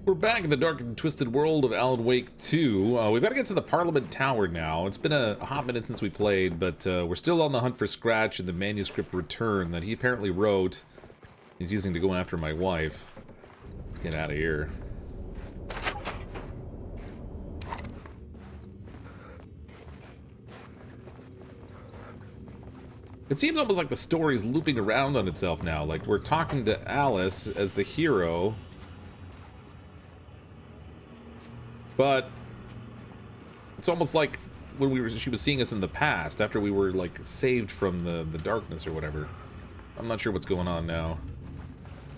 We're back in the dark and twisted world of Alan Wake 2. We've got to get to the Parliament Tower now. It's been a hot minute since we played, but we're still on the hunt for Scratch and the manuscript Return that he apparently wrote. He's using to go after my wife. Let's get out of here. It seems almost like the story's looping around on itself now. Like, we're talking to Alice as the hero, but it's almost like when she was seeing us in the past, after we were, like, saved from the darkness or whatever. I'm not sure what's going on now.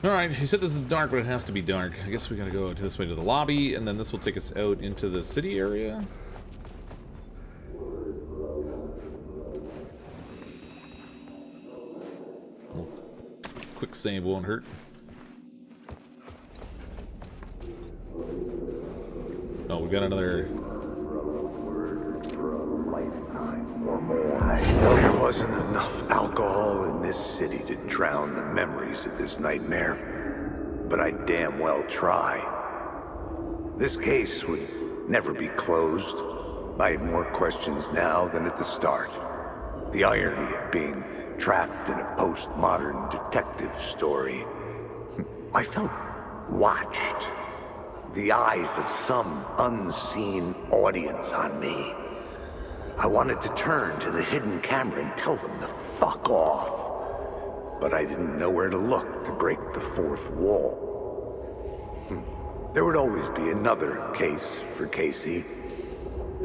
Alright, he said this is dark, but it has to be dark. I guess we gotta go this way to the lobby, and then this will take us out into the city area. Quick save won't hurt. Oh, we got another. There wasn't enough alcohol in this city to drown the memories of this nightmare, but I'd damn well try. This case would never be closed. I had more questions now than at the start. The irony of being trapped in a postmodern detective story. I felt watched. The eyes of some unseen audience on me. I wanted to turn to the hidden camera and tell them to fuck off. But I didn't know where to look to break the fourth wall. There would always be another case for Casey.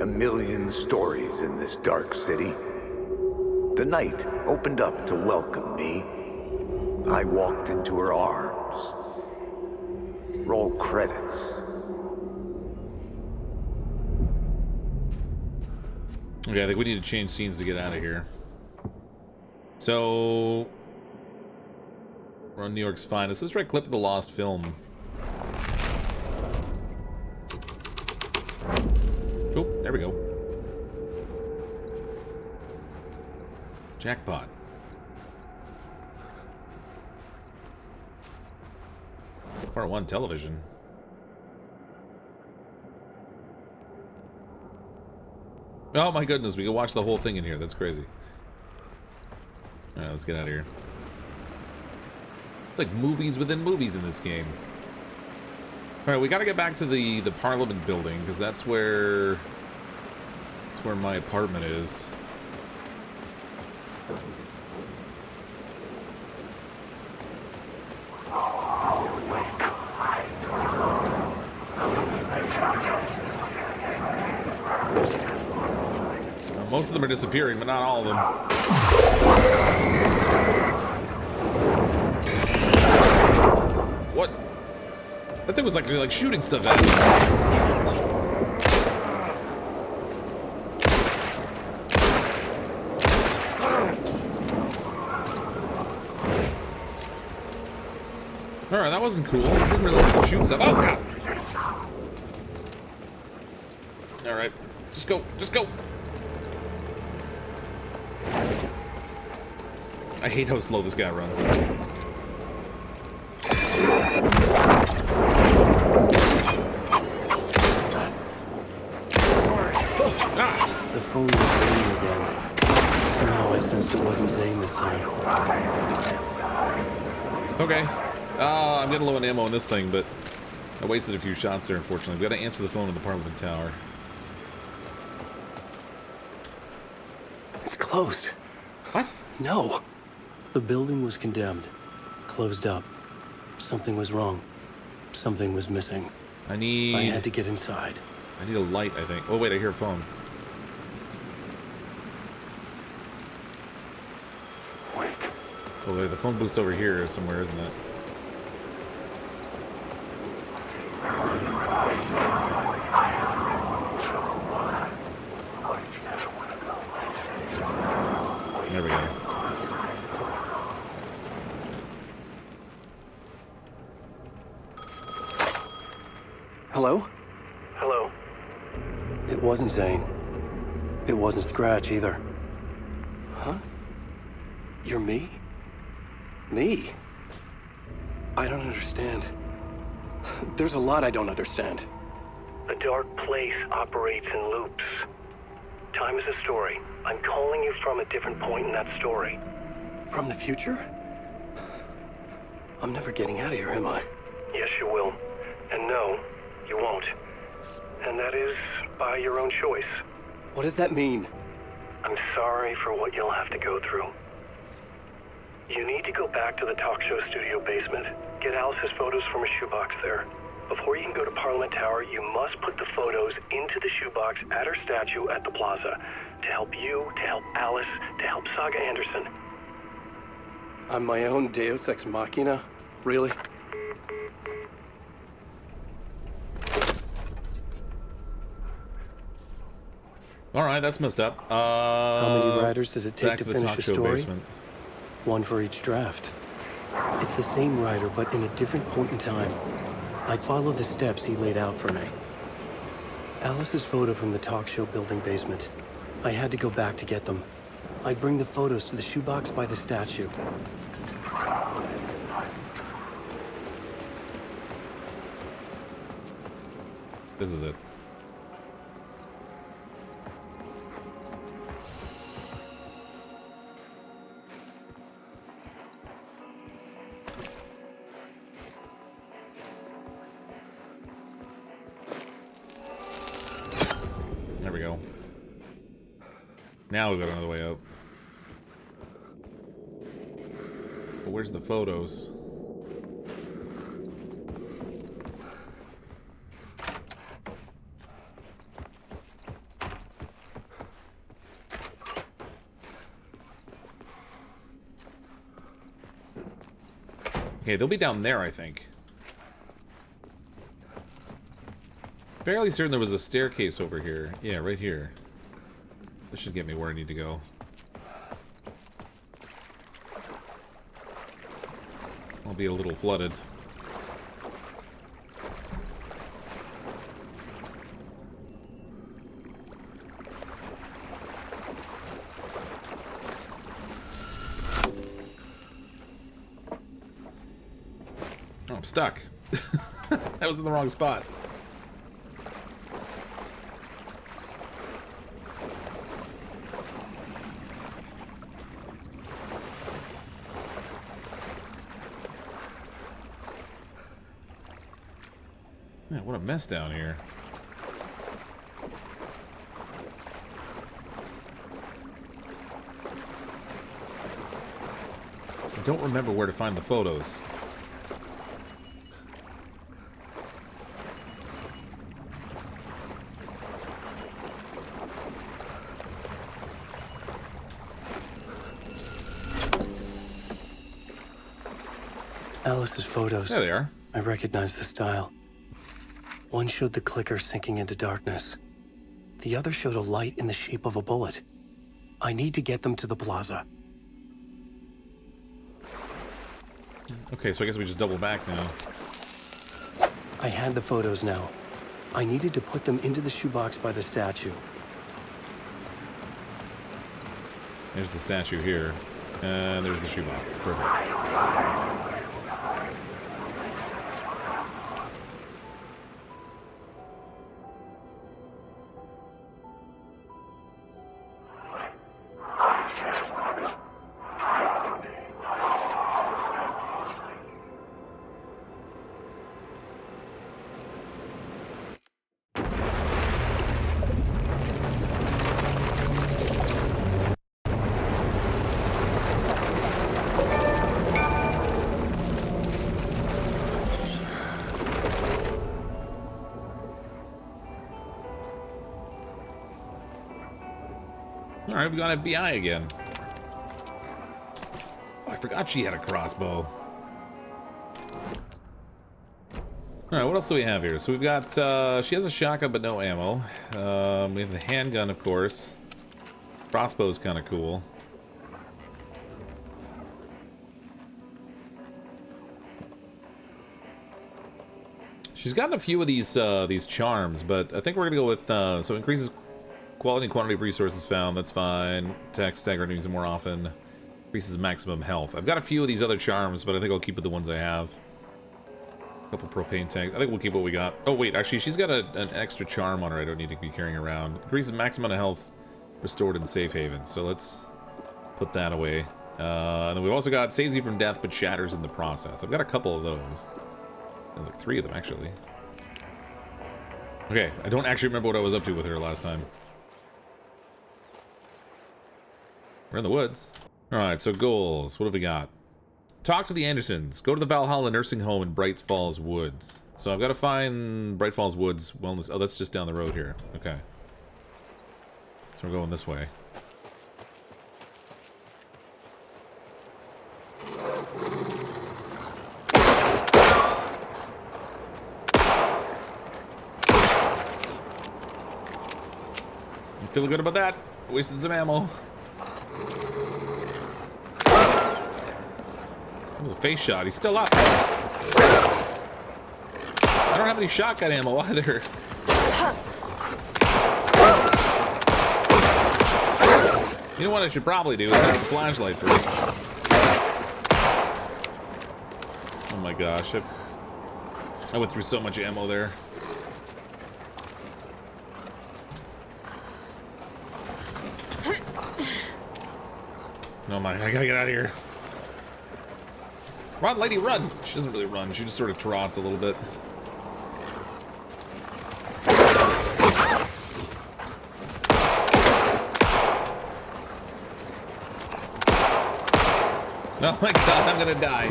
A million stories in this dark city. The night opened up to welcome me. I walked into her arms. Roll credits. Okay, I think we need to change scenes to get out of here. So, we're on New York's finest. Let's try clip of the lost film. Oh, there we go. Jackpot. Part 1 television. Oh my goodness, we can watch the whole thing in here. That's crazy. Alright, let's get out of here. It's like movies within movies in this game. Alright, we gotta get back to the Parliament building, because that's where my apartment is. Most of them are disappearing, but not all of them. What? That thing was like shooting stuff at me. Alright, that wasn't cool. I didn't realize I could shoot stuff. Oh, God! Alright. Just go. Just go. I hate how slow this guy runs. The phone was ringing again. Somehow I sensed it wasn't saying this time. Okay. I'm getting low on ammo on this thing, but I wasted a few shots there, unfortunately. We've got to answer the phone in the Parliament Tower. It's closed. What? No. The building was condemned. Closed up. Something was wrong. Something was missing. I had to get inside. I need a light, I think. Oh, wait, I hear a phone. Oh, the phone booth's over here somewhere, isn't it? There we go. Hello? Hello? It wasn't Zane. It wasn't Scratch either. Huh? You're me? Me? I don't understand. There's a lot I don't understand. The dark place operates in loops. Time is a story. I'm calling you from a different point in that story. From the future? I'm never getting out of here, am I? Yes, you will. And no, you won't. And that is by your own choice. What does that mean? I'm sorry for what you'll have to go through. You need to go back to the talk show studio basement. Get Alice's photos from a shoebox there. Before you can go to Parliament Tower, you must put the photos into the shoebox at her statue at the plaza. To help you, to help Alice, to help Saga Anderson. I'm my own Deus Ex Machina? Really? Alright, that's messed up. How many writers does it take back to the finish talk a show story? basement. One for each draft. It's the same writer, but in a different point in time. I'd follow the steps he laid out for me. Alice's photo from the talk show building basement. I had to go back to get them. I'd bring the photos to the shoebox by the statue. This is it. There we go. Now we've got another way out. But where's the photos? Okay, they'll be down there, I think. Fairly certain there was a staircase over here. Yeah, right here. This should get me where I need to go. I'll be a little flooded. Oh, I'm stuck. That was in the wrong spot. Man, what a mess down here. I don't remember where to find the photos. Alice's photos. There they are. I recognize the style. One showed the clicker sinking into darkness. The other showed a light in the shape of a bullet. I need to get them to the plaza. Okay, so I guess we just double back now. I had the photos now. I needed to put them into the shoebox by the statue. There's the statue here. And there's the shoebox. Perfect. Alright, we got FBI again. Oh, I forgot she had a crossbow. Alright, what else do we have here? So we've got, she has a shotgun but no ammo. We have the handgun, of course. Crossbow's kind of cool. She's gotten a few of these charms, but I think we're gonna go with, so increases quality and quantity of resources found, that's fine. Attacks stagger enemies more often. Increases maximum health. I've got a few of these other charms, but I think I'll keep with the ones I have. Couple propane tanks. I think we'll keep what we got. Oh, wait, actually, she's got an extra charm on her I don't need to be carrying around. Increases max amount of health restored in safe haven. So let's put that away. And then we've also got saves you from death, but shatters in the process. I've got a couple of those. Like 3 of them, actually. Okay, I don't actually remember what I was up to with her last time. We're in the woods. Alright, so goals. What have we got? Talk to the Andersons. Go to the Valhalla Nursing Home in Bright Falls Woods. So I've got to find Bright Falls Woods Wellness. Oh, that's just down the road here. Okay. So we're going this way. I'm feeling good about that. Wasted some ammo. That was a face shot. He's still up. I don't have any shotgun ammo either. You know what I should probably do is have a flashlight first. Oh my gosh. I went through so much ammo there. Oh my, I gotta get out of here. Run, lady, run! She doesn't really run, she just sort of trots a little bit. Oh my god, I'm gonna die.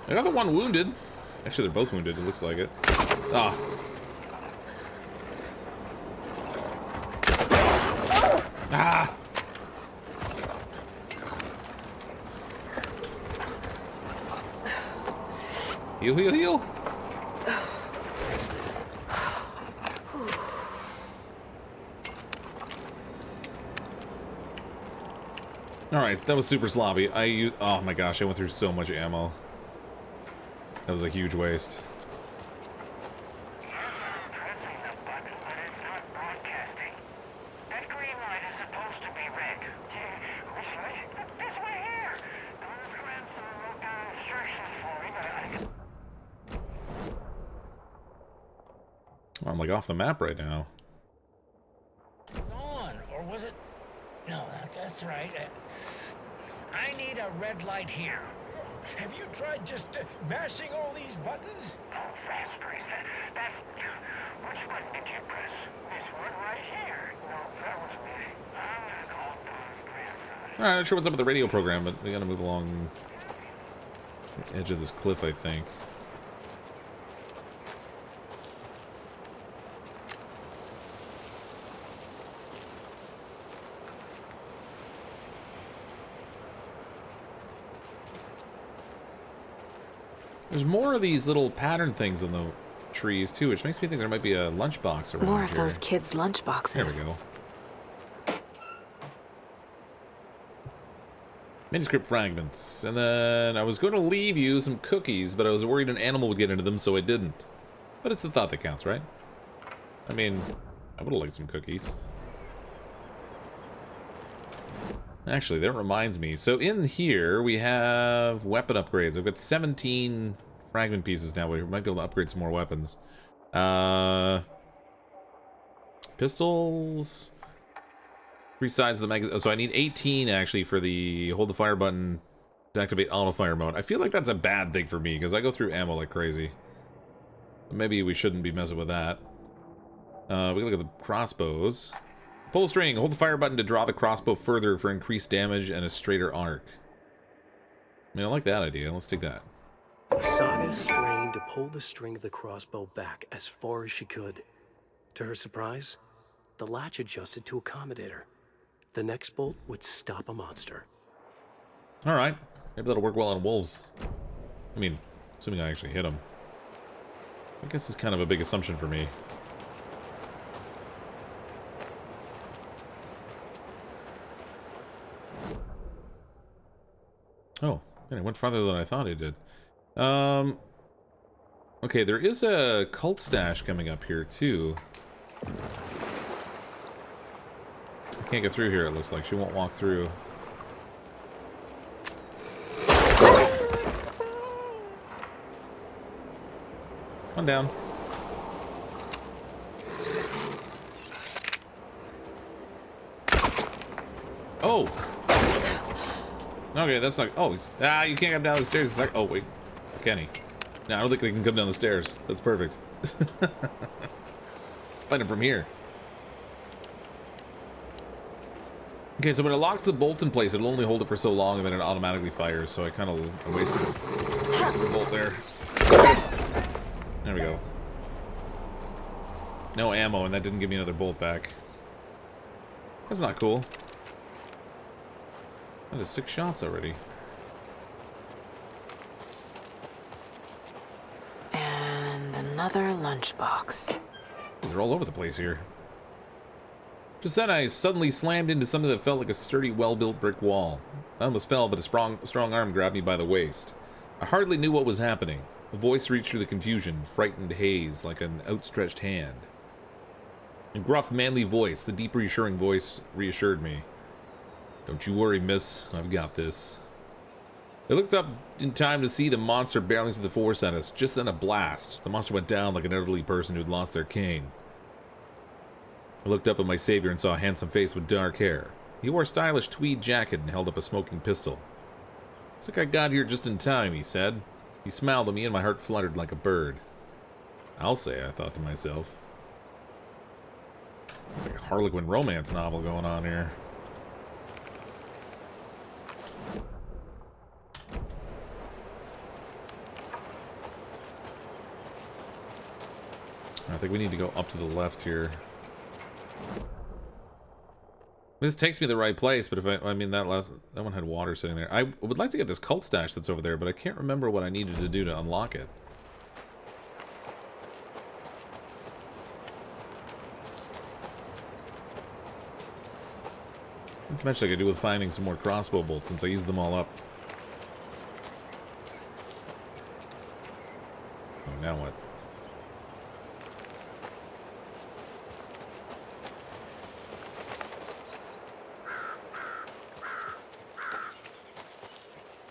I got the one wounded. Actually, they're both wounded, it looks like it. Ah. Ah! Heal, heal, heal! Alright, that was super sloppy. Oh my gosh, I went through so much ammo. That was a huge waste. I'm like off the map right now. On, or was it? No, that's right. I need a red light here. Have you tried just mashing all these buttons? Oh, fast, Grace. That's... Which button did you press? This one right here. No, that was me. I'm gonna call Don's grandson. Alright, not sure what's up with the radio program, but we gotta move along the edge of this cliff, I think. There's more of these little pattern things in the trees, too, which makes me think there might be a lunchbox around More of here. those kids' lunchboxes. There we go. Manuscript fragments. And then I was going to leave you some cookies, but I was worried an animal would get into them, so I didn't. But it's the thought that counts, right? I mean, I would have liked some cookies. Actually, that reminds me. So in here, we have weapon upgrades. I've got 17 fragment pieces now. We might be able to upgrade some more weapons. Pistols. 3 sides of the magazine. So I need 18, actually, for the hold the fire button to activate auto-fire mode. I feel like that's a bad thing for me, because I go through ammo like crazy. Maybe we shouldn't be messing with that. We can look at the crossbows. Pull the string. Hold the fire button to draw the crossbow further for increased damage and a straighter arc. I mean, I like that idea. Let's take that. Saga strained to pull the string of the crossbow back as far as she could. To her surprise, the latch adjusted to accommodate her. The next bolt would stop a monster. Alright. Maybe that'll work well on wolves. I mean, assuming I actually hit them. I guess it's kind of a big assumption for me. Oh, man, it went farther than I thought it did. Okay, there is a cult stash coming up here, too. I Can't get through here, it looks like. She won't walk through. One down. Oh! Okay, that's like... Oh, you can't come down the stairs. It's like... Oh, wait. Can he? No, I don't think they can come down the stairs. That's perfect. Find him from here. Okay, so when it locks the bolt in place, it'll only hold it for so long and then it automatically fires. So I kind of wasted the bolt there. There we go. No ammo, and that didn't give me another bolt back. That's not cool. That is 6 shots already. And another lunchbox. They're all over the place here. Just then, I suddenly slammed into something that felt like a sturdy, well-built brick wall. I almost fell, but a strong arm grabbed me by the waist. I hardly knew what was happening. A voice reached through the confusion, frightened haze, like an outstretched hand. A gruff, manly voice, the deep, reassuring voice, reassured me. Don't you worry, miss. I've got this. I looked up in time to see the monster barreling through the forest at us. Just then, a blast. The monster went down like an elderly person who'd lost their cane. I looked up at my savior and saw a handsome face with dark hair. He wore a stylish tweed jacket and held up a smoking pistol. Looks like I got here just in time, he said. He smiled at me and my heart fluttered like a bird. I'll say, I thought to myself. Like a Harlequin romance novel going on here. I think we need to go up to the left here. This takes me the right place, but if I mean that one had water sitting there. I would like to get this cult stash that's over there, but I can't remember what I needed to do to unlock it. Not to mention I could do with finding some more crossbow bolts since I used them all up. Oh, now what?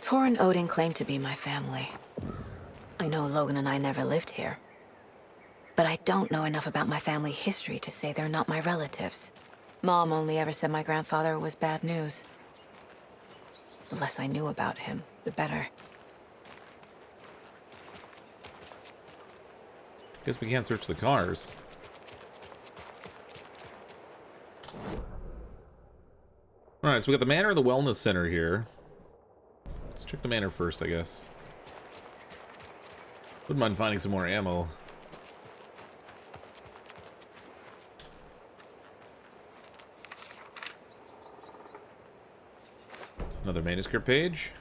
Tor and Odin claim to be my family. I know Logan and I never lived here. But I don't know enough about my family history to say they're not my relatives. Mom only ever said my grandfather was bad news. The less I knew about him, the better. Guess we can't search the cars. Alright, so we got the manor of the wellness center here. Let's check the manor first, I guess. Wouldn't mind finding some more ammo. Another manuscript page.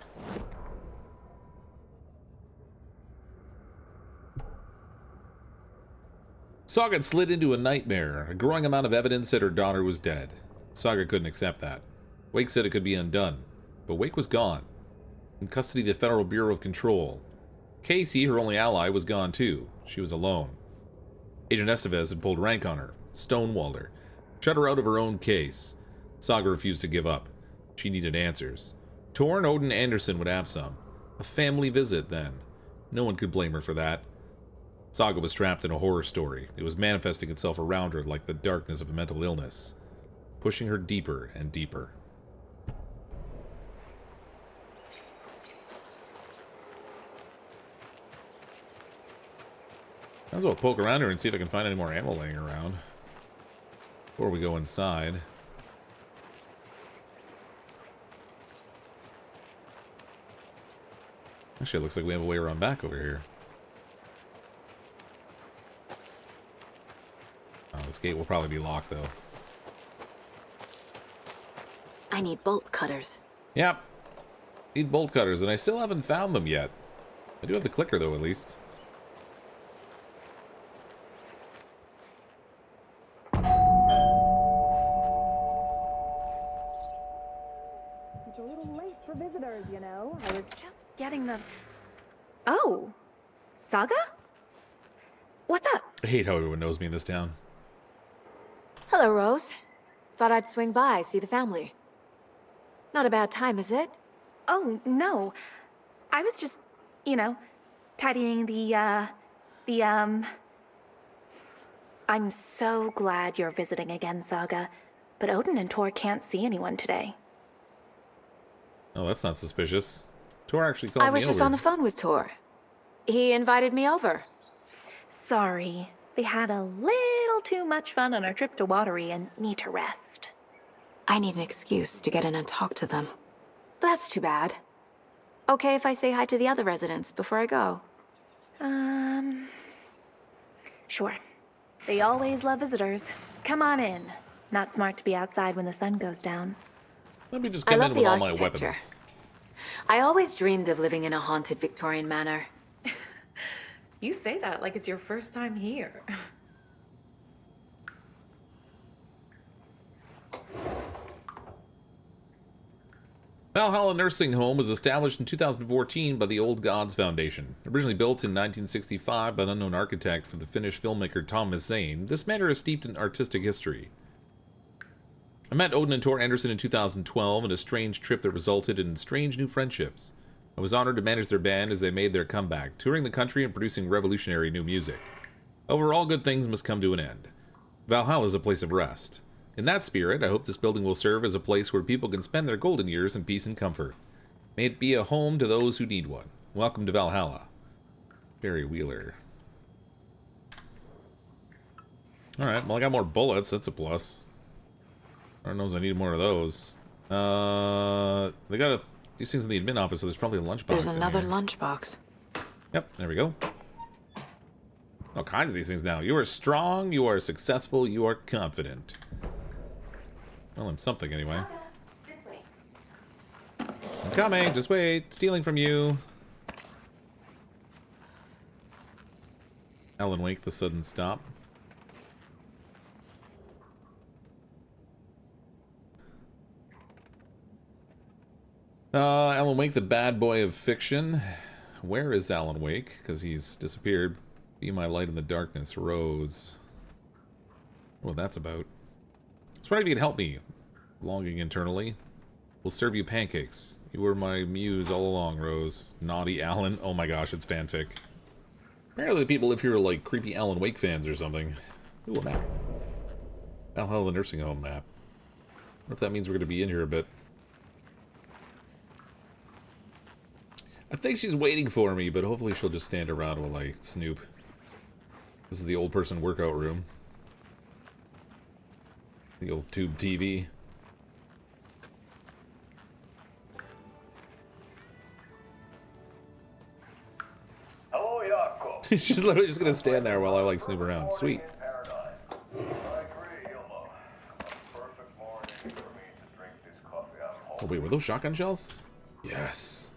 Saga had slid into a nightmare. A growing amount of evidence said her daughter was dead. Saga couldn't accept that. Wake said it could be undone. But Wake was gone. In custody of the Federal Bureau of Control. Casey, her only ally, was gone too. She was alone. Agent Estevez had pulled rank on her, stonewalled her, shut her out of her own case. Saga refused to give up. She needed answers. Tor and Odin Anderson would have some. A family visit, then. No one could blame her for that. Saga was trapped in a horror story. It was manifesting itself around her like the darkness of a mental illness, pushing her deeper and deeper. Might as well poke around here and see if I can find any more ammo laying around before we go inside. Actually, it looks like we have a way around back over here. Oh, this gate will probably be locked, though. I need bolt cutters. Yep. Need bolt cutters, and I still haven't found them yet. I do have the clicker, though, at least. It's a little late for visitors, you know. I was just getting the... Oh, Saga? What's up? I hate how everyone knows me in this town. Hello, Rose. Thought I'd swing by, see the family. Not a bad time, is it? Oh, no. I was just, you know, tidying I'm so glad you're visiting again, Saga. But Odin and Tor can't see anyone today. Oh, that's not suspicious. Tor actually called me I was just over. on the phone with Tor. He invited me over. Sorry. They had a little too much fun on our trip to Watery and need to rest. I need an excuse to get in and talk to them. That's too bad. Okay if I say hi to the other residents before I go? Sure. They always love visitors. Come on in. Not smart to be outside when the sun goes down. Let me just I come love in the with all my architecture. weapons. I always dreamed of living in a haunted Victorian manor. You say that like it's your first time here. Valhalla Nursing Home was established in 2014 by the Old Gods Foundation. Originally built in 1965 by an unknown architect for the Finnish filmmaker Thomas Zane, this manor is steeped in artistic history. I met Odin and Tor Anderson in 2012 in a strange trip that resulted in strange new friendships. I was honored to manage their band as they made their comeback, touring the country and producing revolutionary new music. However, all good things must come to an end. Valhalla is a place of rest. In that spirit, I hope this building will serve as a place where people can spend their golden years in peace and comfort. May it be a home to those who need one. Welcome to Valhalla. Barry Wheeler. Alright, well I got more bullets, that's a plus. I don't know if I need more of those. They got these things in the admin office, so there's probably a lunchbox. There's another in here. lunchbox. Yep, there we go. All kinds of these things now. You are strong, you are successful, you are confident. Well, I'm something anyway. This way. I'm coming, just wait. Stealing from you. Alan Wake, the sudden stop. Alan Wake, the bad boy of fiction. Where is Alan Wake? Because he's disappeared. Be my light in the darkness, Rose. What that's about. I was wondering if you could help me. Longing internally. We'll serve you pancakes. You were my muse all along, Rose. Naughty Alan. Oh my gosh, it's fanfic. Apparently the people live here are like creepy Alan Wake fans or something. Ooh, a map. Valhalla Nursing Home map. What if that means we're going to be in here a bit? I think she's waiting for me, but hopefully she'll just stand around while I snoop. This is the old person workout room. The old tube TV. Hello, Jakob. She's literally just gonna stand there while I like snoop around. Sweet. Oh wait, were those shotgun shells? Yes.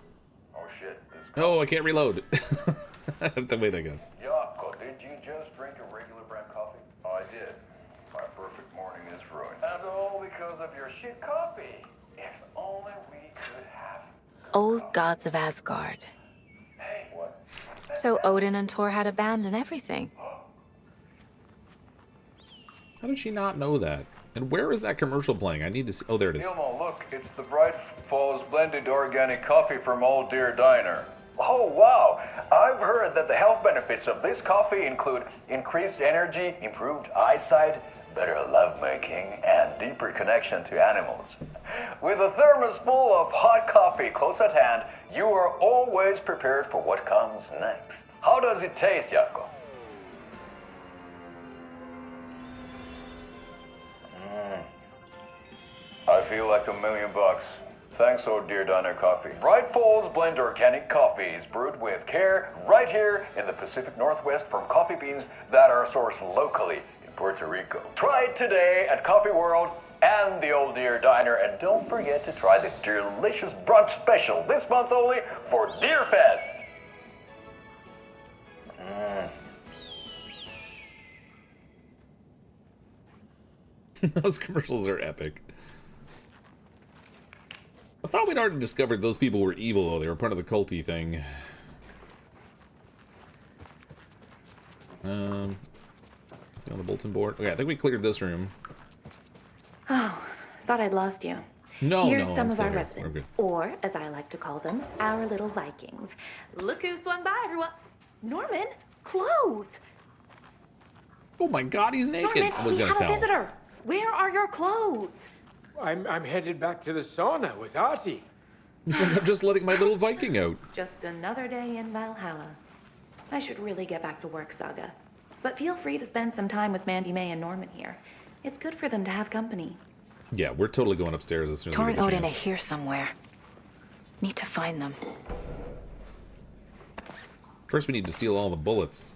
Oh shit, Oh, I can't reload. I have to wait, I guess. Jakob, did you just drink a regular brand coffee? I did. My perfect morning is ruined. And all because of your shit coffee. If only we could have... Old gods of Asgard. Hey, what? So Odin and Tor had a band and everything. How did she not know that? And where is that commercial playing? I need to see. Oh, there it is. Ilmo, look, it's the Bright Falls blended organic coffee from Old Deer Diner. Oh, wow. I've heard that the health benefits of this coffee include increased energy, improved eyesight, better lovemaking, and deeper connection to animals. With a thermos full of hot coffee close at hand, you are always prepared for what comes next. How does it taste, Jakob? I feel like $1 million. Thanks, Old Deer Diner Coffee. Bright Falls Blend Organic Coffee is brewed with care right here in the Pacific Northwest from coffee beans that are sourced locally in Puerto Rico. Try it today at Coffee World and the Old Deer Diner, and don't forget to try the delicious brunch special this month only for Deer Fest. Those commercials are epic. I thought we'd already discovered those people were evil, though. They were part of the culty thing. Is it on the bulletin board? Okay, I think we cleared this room. Oh, I'd lost you. No, Here's no, some I'm of our still here. We're residents, good. or as I like to call them, our little Vikings. Look who swung by, everyone. Norman, clothes. Oh my God, he's naked. Norman, I was we gonna have a tell. visitor. Where are your clothes? I'm headed back to the sauna with Artie. He's like, I'm just letting my little Viking out. Just another day in Valhalla. I should really get back to work, Saga. But feel free to spend some time with Mandy May and Norman here. It's good for them to have company. Yeah, we're totally going upstairs as soon as Tor we and get a Odin are chance. here somewhere. Need to find them. First, we need to steal all the bullets.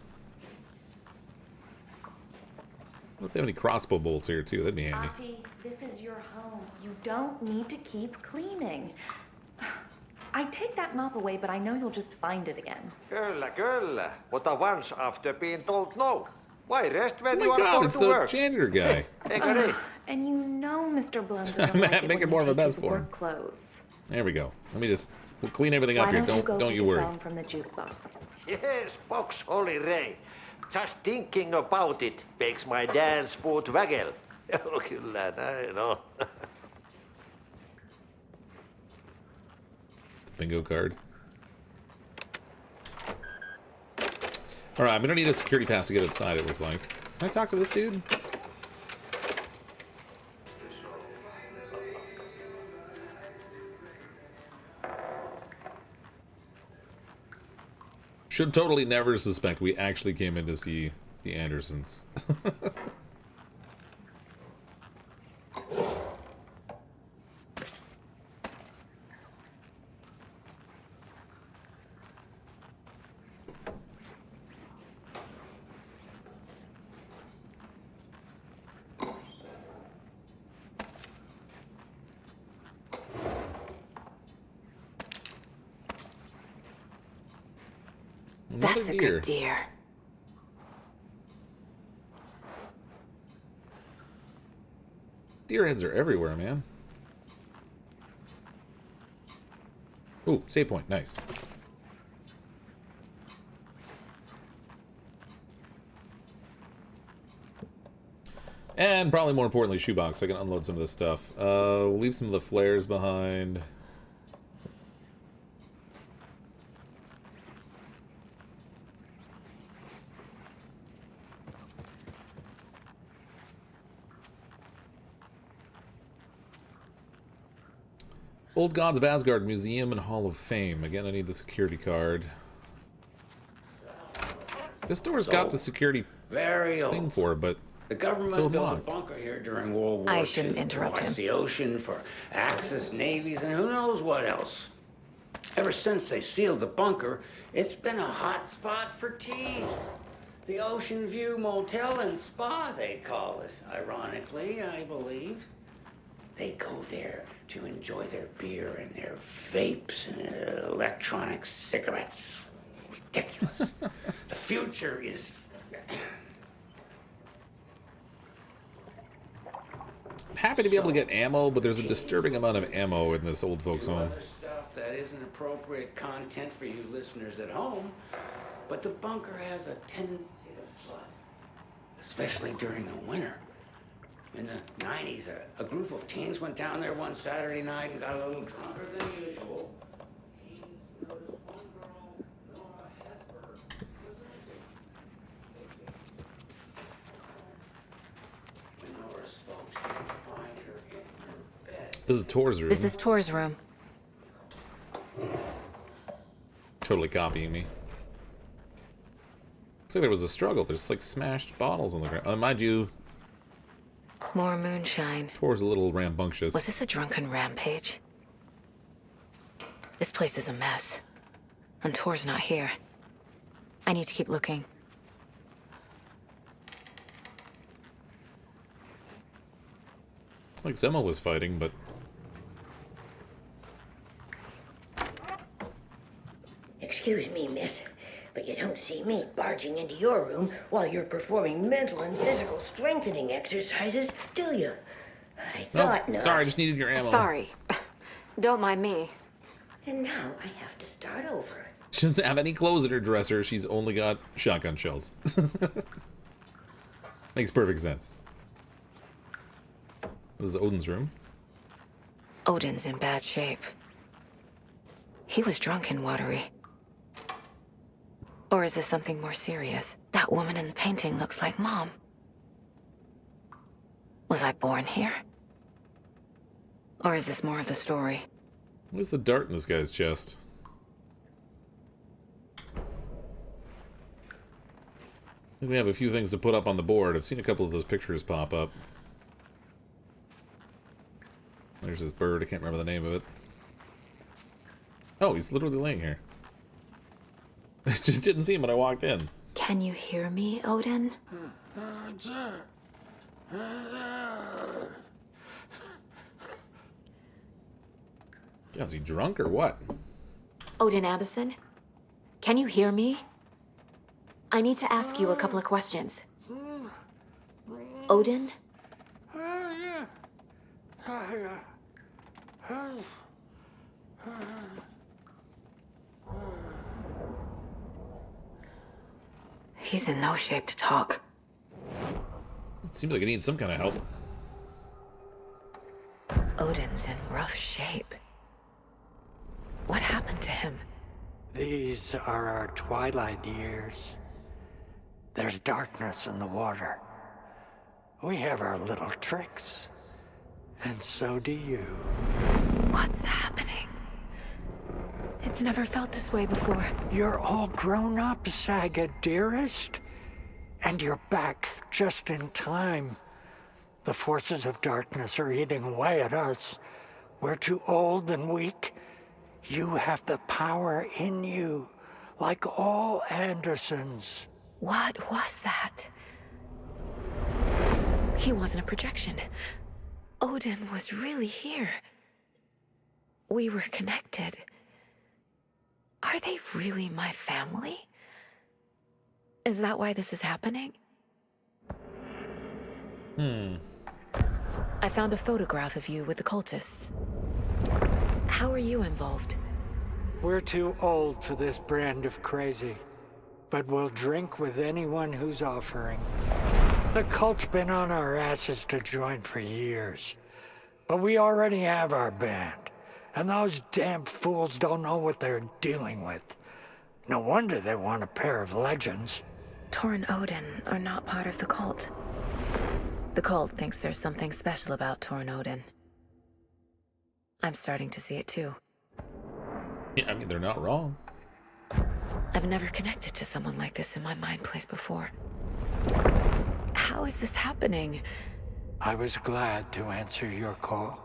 What if they have any crossbow bolts here too? That'd be handy. Auntie, this is your home. You don't need to keep cleaning. I'd take that mop away, but I know you'll just find it again. Kyllä. What I once after being told no. Why rest when Oh you my are God, going it's to the work? janitor guy. Eikö niin? And you know Mr. Blum doesn't like it Make it when more you of a take mess his for him. work clothes. There we go. We'll clean everything up Why here. don't you go Don't get you the worry. song from the jukebox? Yes, box Holy Ray. Just thinking about it makes my dance foot waggle. Oh, kyllä näin on. Bingo card. All right, I'm gonna need a security pass to get inside. It looks like. Can I talk to this dude? Should totally never suspect we actually came in to see the Andersons. That's a good deer. Deer heads are everywhere, man. Ooh, save point. Nice. And probably more importantly, shoebox. I can unload some of this stuff. We'll leave some of the flares behind. Old Gods of Asgard Museum and Hall of Fame. Again, I need the security card. This door's got the security thing for it, but the government so built locked. a bunker here during World War II. I shouldn't interrupt across him. the ocean for Axis navies and who knows what else. Ever since they sealed the bunker, it's been a hot spot for teens. The Ocean View Motel and Spa, they call it. Ironically, I believe. They go there to enjoy their beer and their vapes and electronic cigarettes. Ridiculous. The future is... I'm happy to be able to get ammo, but there's a disturbing amount of ammo in this old folks' home. Other stuff that isn't appropriate content for you listeners at home, but the bunker has a tendency to flood, especially during the winter. In the 90s, a group of teens went down there one Saturday night and got a little drunker than usual. Teens noticed one girl, Nora Hesberg, was missing. When Nora's folks came to find her in her bed, This is Tor's room. This is Tor's room. Totally copying me. Looks like there was a struggle. There's like smashed bottles on the ground. Mind you, More moonshine. Tor's a little rambunctious. Was this a drunken rampage? This place is a mess. And Tor's not here. I need to keep looking. Like Zemo was fighting, but Excuse me, miss, but you don't see me barging into your room while you're performing mental and physical strengthening exercises, do you? I thought not. Sorry, I just needed your ammo. Sorry. Don't mind me. And now I have to start over. She doesn't have any clothes in her dresser. She's only got shotgun shells. Makes perfect sense. This is Odin's room. Odin's in bad shape. He was drunk and watery. Or is this something more serious? That woman in the painting looks like Mom. Was I born here? Or is this more of the story? What's the dart in this guy's chest? I think we have a few things to put up on the board. I've seen a couple of those pictures pop up. There's this bird. I can't remember the name of it. Oh, he's literally laying here. I just didn't see him when I walked in. Can you hear me, Odin? Yeah, is he drunk or what? Odin Anderson? Can you hear me? I need to ask you a couple of questions. Odin? He's in no shape to talk. It seems like he needs some kind of help. Odin's in rough shape. What happened to him? These are our twilight years. There's darkness in the water. We have our little tricks. And so do you. What's happening? It's never felt this way before. You're all grown up, Saga, dearest. And you're back just in time. The forces of darkness are eating away at us. We're too old and weak. You have the power in you, like all Andersons. What was that? He wasn't a projection. Odin was really here. We were connected. Are they really my family? Is that why this is happening? I found a photograph of you with the cultists. How are you involved? We're too old for this brand of crazy, but we'll drink with anyone who's offering. The cult's been on our asses to join for years, but we already have our band, and those damn fools don't know what they're dealing with. No wonder they want a pair of legends. Tor and Odin are not part of the cult. The cult thinks there's something special about Tor and Odin. I'm starting to see it too. Yeah, I mean, they're not wrong. I've never connected to someone like this in my mind place before. How is this happening? I was glad to answer your call.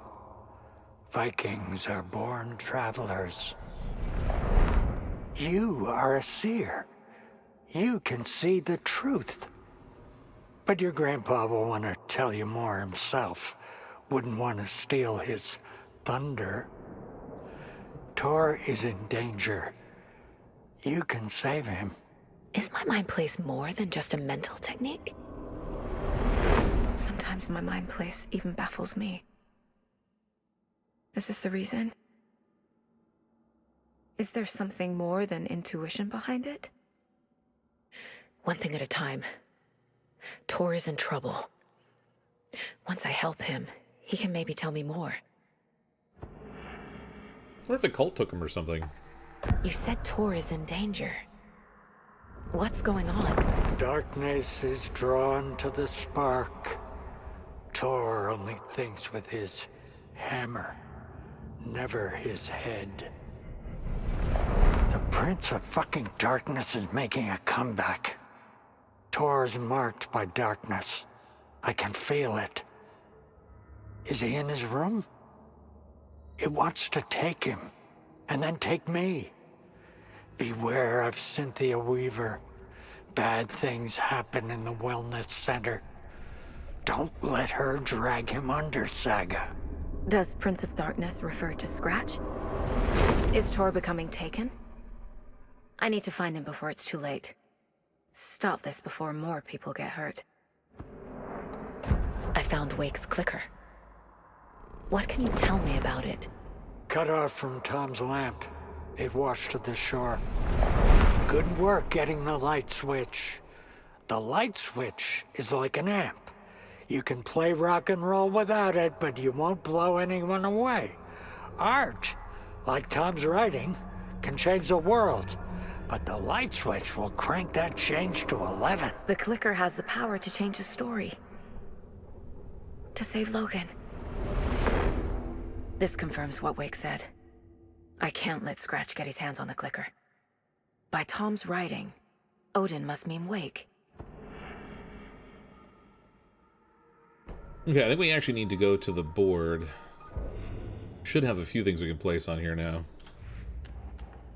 Vikings are born travelers. You are a seer. You can see the truth. But your grandpa will want to tell you more himself. Wouldn't want to steal his thunder. Tor is in danger. You can save him. Is my mind place more than just a mental technique? Sometimes my mind place even baffles me. Is this the reason? Is there something more than intuition behind it? One thing at a time. Tor is in trouble. Once I help him, he can maybe tell me more. What if the cult took him or something? You said Tor is in danger. What's going on? Darkness is drawn to the spark. Tor only thinks with his hammer, never his head. The Prince of fucking Darkness is making a comeback. Tor's marked by darkness. I can feel it. Is he in his room? It wants to take him, and then take me. Beware of Cynthia Weaver. Bad things happen in the wellness center. Don't let her drag him under, Saga. Does Prince of Darkness refer to Scratch? Is Tor becoming taken? I need to find him before it's too late. Stop this before more people get hurt. I found Wake's clicker. What can you tell me about it? Cut off from Tom's lamp. It washed to the shore. Good work getting the light switch. The light switch is like an amp. You can play rock and roll without it, but you won't blow anyone away. art, like Tom's writing, can change the world. But the light switch will crank that change to 11. The clicker has the power to change the story. To save Logan. This confirms what Wake said. I can't let Scratch get his hands on the clicker. By Tom's writing, Odin must mean Wake. Okay, I think we actually need to go to the board. Should have a few things we can place on here now.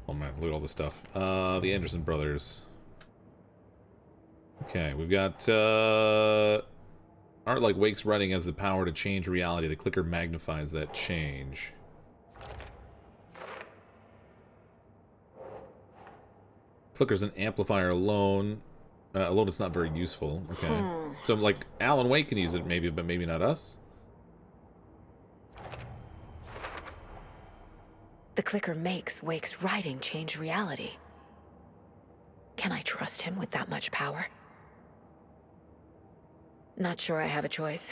Oh man, look at all this stuff. The Anderson brothers. Okay, we've got art like Wake's writing has the power to change reality. The clicker magnifies that change. Clicker's an amplifier alone. Alone it's not very useful. Okay. So like Alan Wake can use it maybe, but maybe not us. The clicker makes Wake's writing change reality. Can I trust him with that much power? Not sure I have a choice.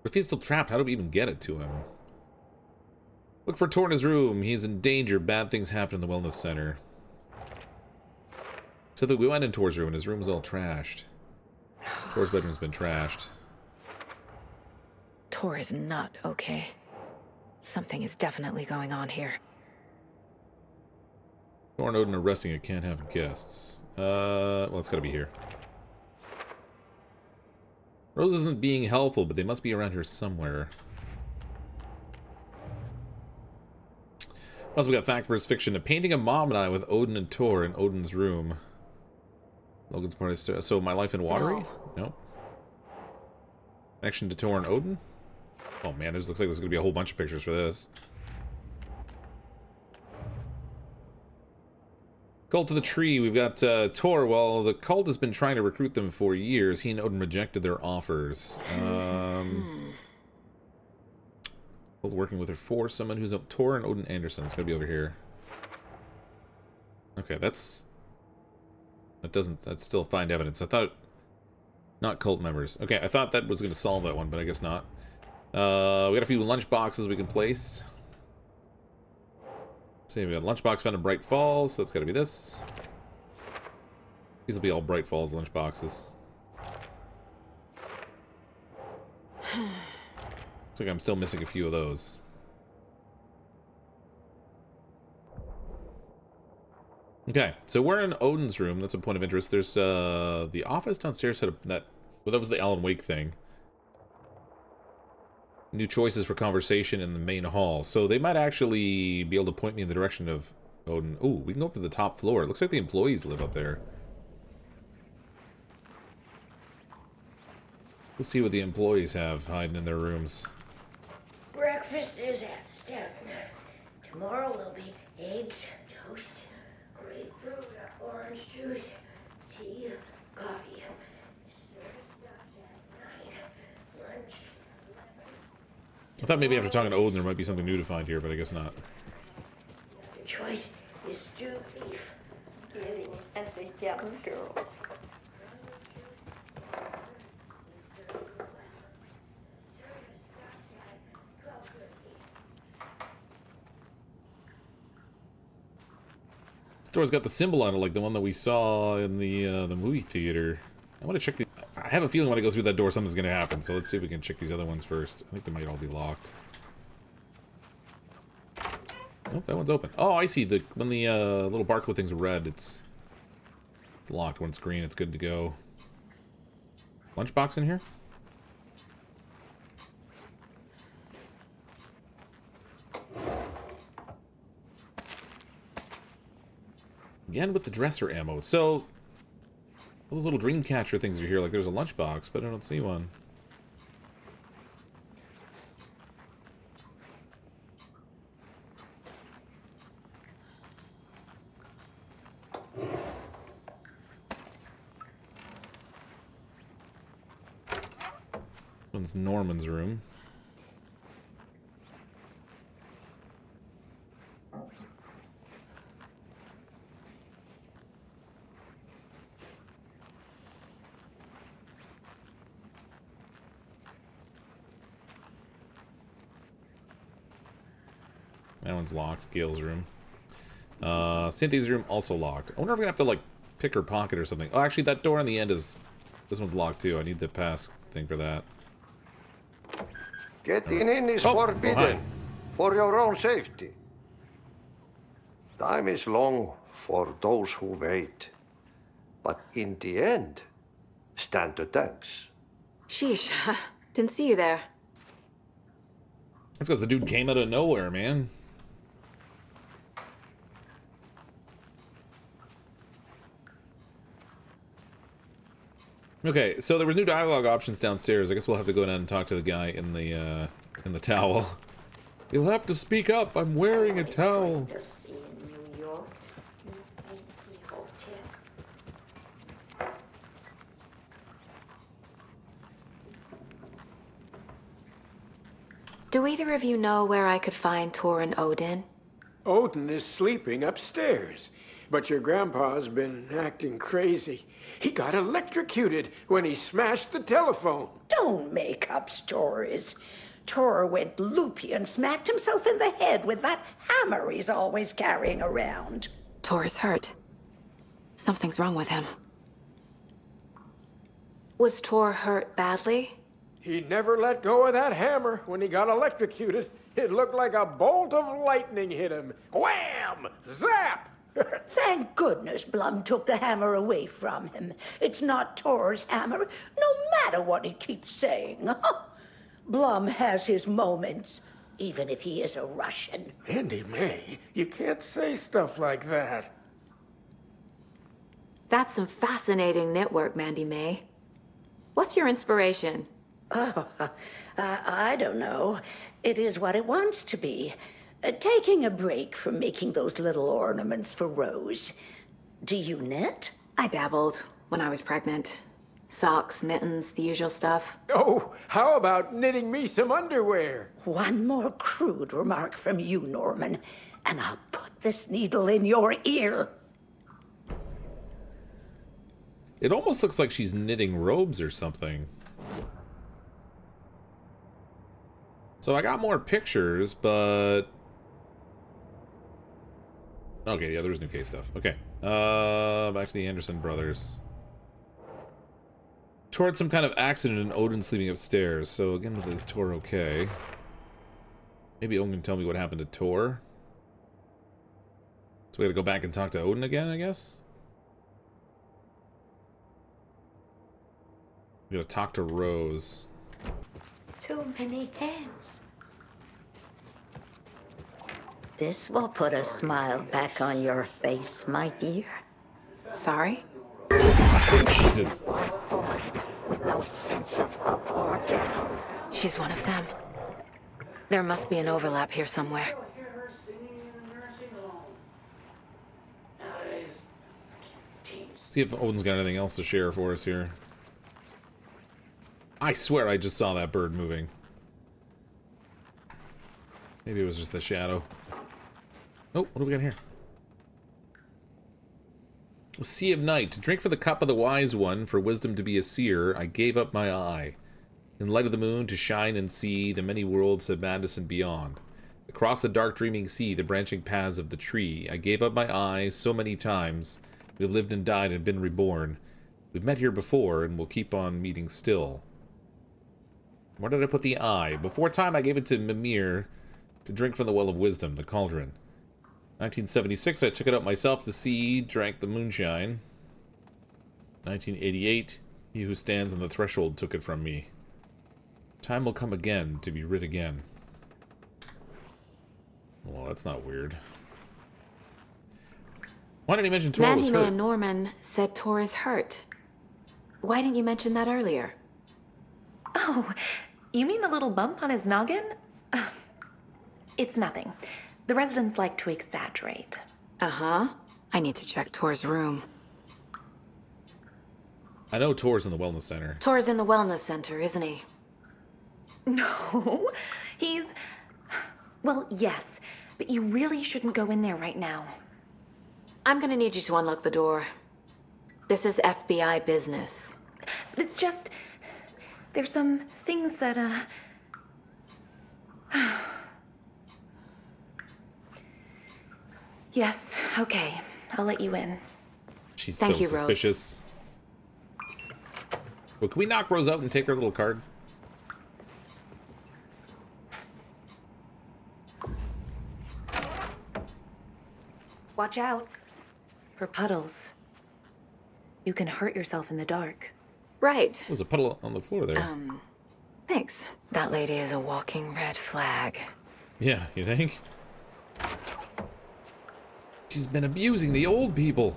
If he's still trapped, how do we even get it to him? Look for Tor in his room. He's in danger. Bad things happen in the wellness center. So that we went in Tor's room and his room was all trashed. Tor's bedroom's been trashed. Tor is not okay. Something is definitely going on here. Tor and Odin are resting. You can't have guests. Well, it's gotta be here. Rose isn't being helpful, but they must be around here somewhere. What else we got? Fact versus fiction. A painting of Mom and I with Odin and Tor in Odin's room. Logan's part is... So, My Life in Watery? No. Nope. Connection to Tor and Odin? Oh man, this looks like there's going to be a whole bunch of pictures for this. Cult of the Tree. We've got Tor. Well, the cult has been trying to recruit them for years. He and Odin rejected their offers. Working with her for someone who's a Tor and Odin Anderson. It's going to be over here. Okay, that's still find evidence. I thought not cult members. Okay, I thought that was going to solve that one, but I guess not. We got a few lunch boxes we can place. See, we got lunchbox found in Bright Falls, so that's got to be this. These will be all Bright Falls lunch boxes. Looks like I'm still missing a few of those. Okay, so we're in Odin's room. That's a point of interest. There's the office downstairs had that. Well, that was the Alan Wake thing. New choices for conversation in the main hall. So they might actually be able to point me in the direction of Odin. Ooh, we can go up to the top floor. It looks like the employees live up there. We'll see what the employees have hiding in their rooms. Breakfast is at 7. Tomorrow will be eggs, toast, grapefruit, orange juice, tea, coffee. Service starts at 9. Lunch. I thought maybe after talking to Odin there might be something new to find here, but I guess not. Your choice is stewed beef. Living as a young girl. Store's got the symbol on it, like the one that we saw in the movie theater. I want to check the... I have a feeling when I go through that door, something's going to happen. So let's see if we can check these other ones first. I think they might all be locked. Nope, that one's open. Oh, I see. When the little barcode thing's red, it's locked. When it's green, it's good to go. Lunchbox in here? Again with the dresser ammo. So, all those little dream catcher things are here. Like there's a lunchbox, but I don't see one. One's Norman's room. That one's locked. Gail's room. Cynthia's room also locked. I wonder if I'm gonna have to like pick her pocket or something. Oh, actually, that door on the end is. This one's locked too. I need the pass thing for that. Getting in is forbidden. For your own safety. Time is long for those who wait. But in the end, stand the thanks. Sheesh. Didn't see you there. That's because the dude came out of nowhere, man. Okay, so there were new dialogue options downstairs. I guess we'll have to go down and talk to the guy in the towel. You'll have to speak up. I'm wearing a towel. Do either of you know where I could find Tor and Odin? Odin is sleeping upstairs, but your grandpa's been acting crazy. He got electrocuted when he smashed the telephone. Don't make up stories. Tor went loopy and smacked himself in the head with that hammer he's always carrying around. Tor is hurt. Something's wrong with him. Was Tor hurt badly? He never let go of that hammer when he got electrocuted. It looked like a bolt of lightning hit him. Wham! Zap! Thank goodness Blum took the hammer away from him. It's not Tor's hammer, no matter what he keeps saying. Blum has his moments, even if he is a Russian. Mandy May, you can't say stuff like that. That's some fascinating network, Mandy May. What's your inspiration? Oh, I don't know. It is what it wants to be. Taking a break from making those little ornaments for Rose. Do you knit? I dabbled when I was pregnant. Socks, mittens, the usual stuff. Oh, how about knitting me some underwear? One more crude remark from you, Norman, and I'll put this needle in your ear. It almost looks like she's knitting robes or something. So I got more pictures, but... Okay, yeah, there's new case stuff. Okay. Back to the Anderson brothers. Tor had some kind of accident and Odin sleeping upstairs. So again, is Tor okay? Maybe Odin can tell me what happened to Tor. So we gotta go back and talk to Odin again, I guess? We gotta talk to Rose. Too many hands. This will put a smile back on your face, my dear. Sorry? Jesus. She's one of them. There must be an overlap here somewhere. See if Odin's got anything else to share for us here. I swear I just saw that bird moving. Maybe it was just the shadow. Oh, what do we got here? A sea of night. To drink for the cup of the wise one, for wisdom to be a seer, I gave up my eye. In light of the moon, to shine and see the many worlds of madness and beyond. Across the dark dreaming sea, the branching paths of the tree, I gave up my eye so many times. We've lived and died and been reborn. We've met here before, and we'll keep on meeting still. Where did I put the eye? Before time, I gave it to Mimir to drink from the well of wisdom, the cauldron. 1976, I took it up myself to see, drank the moonshine. 1988, he who stands on the threshold took it from me. Time will come again to be writ again. Well, that's not weird. Why didn't he mention Tor was hurt? Mandy and Norman said Tor is hurt. Why didn't you mention that earlier? Oh, you mean the little bump on his noggin? It's nothing. The residents like to exaggerate. Uh-huh. I need to check Tor's room. I know Tor's in the wellness center. Tor's in the wellness center, isn't he? No, he's... Well, yes, but you really shouldn't go in there right now. I'm gonna need you to unlock the door. This is FBI business. It's just... There's some things that, Yes, okay. I'll let you in. She's Thank so you, Rose. suspicious. Well, can we knock Rose out and take her little card? Watch out for puddles. You can hurt yourself in the dark. Right. There's a puddle on the floor there. Thanks. That lady is a walking red flag. Yeah, you think? She's been abusing the old people.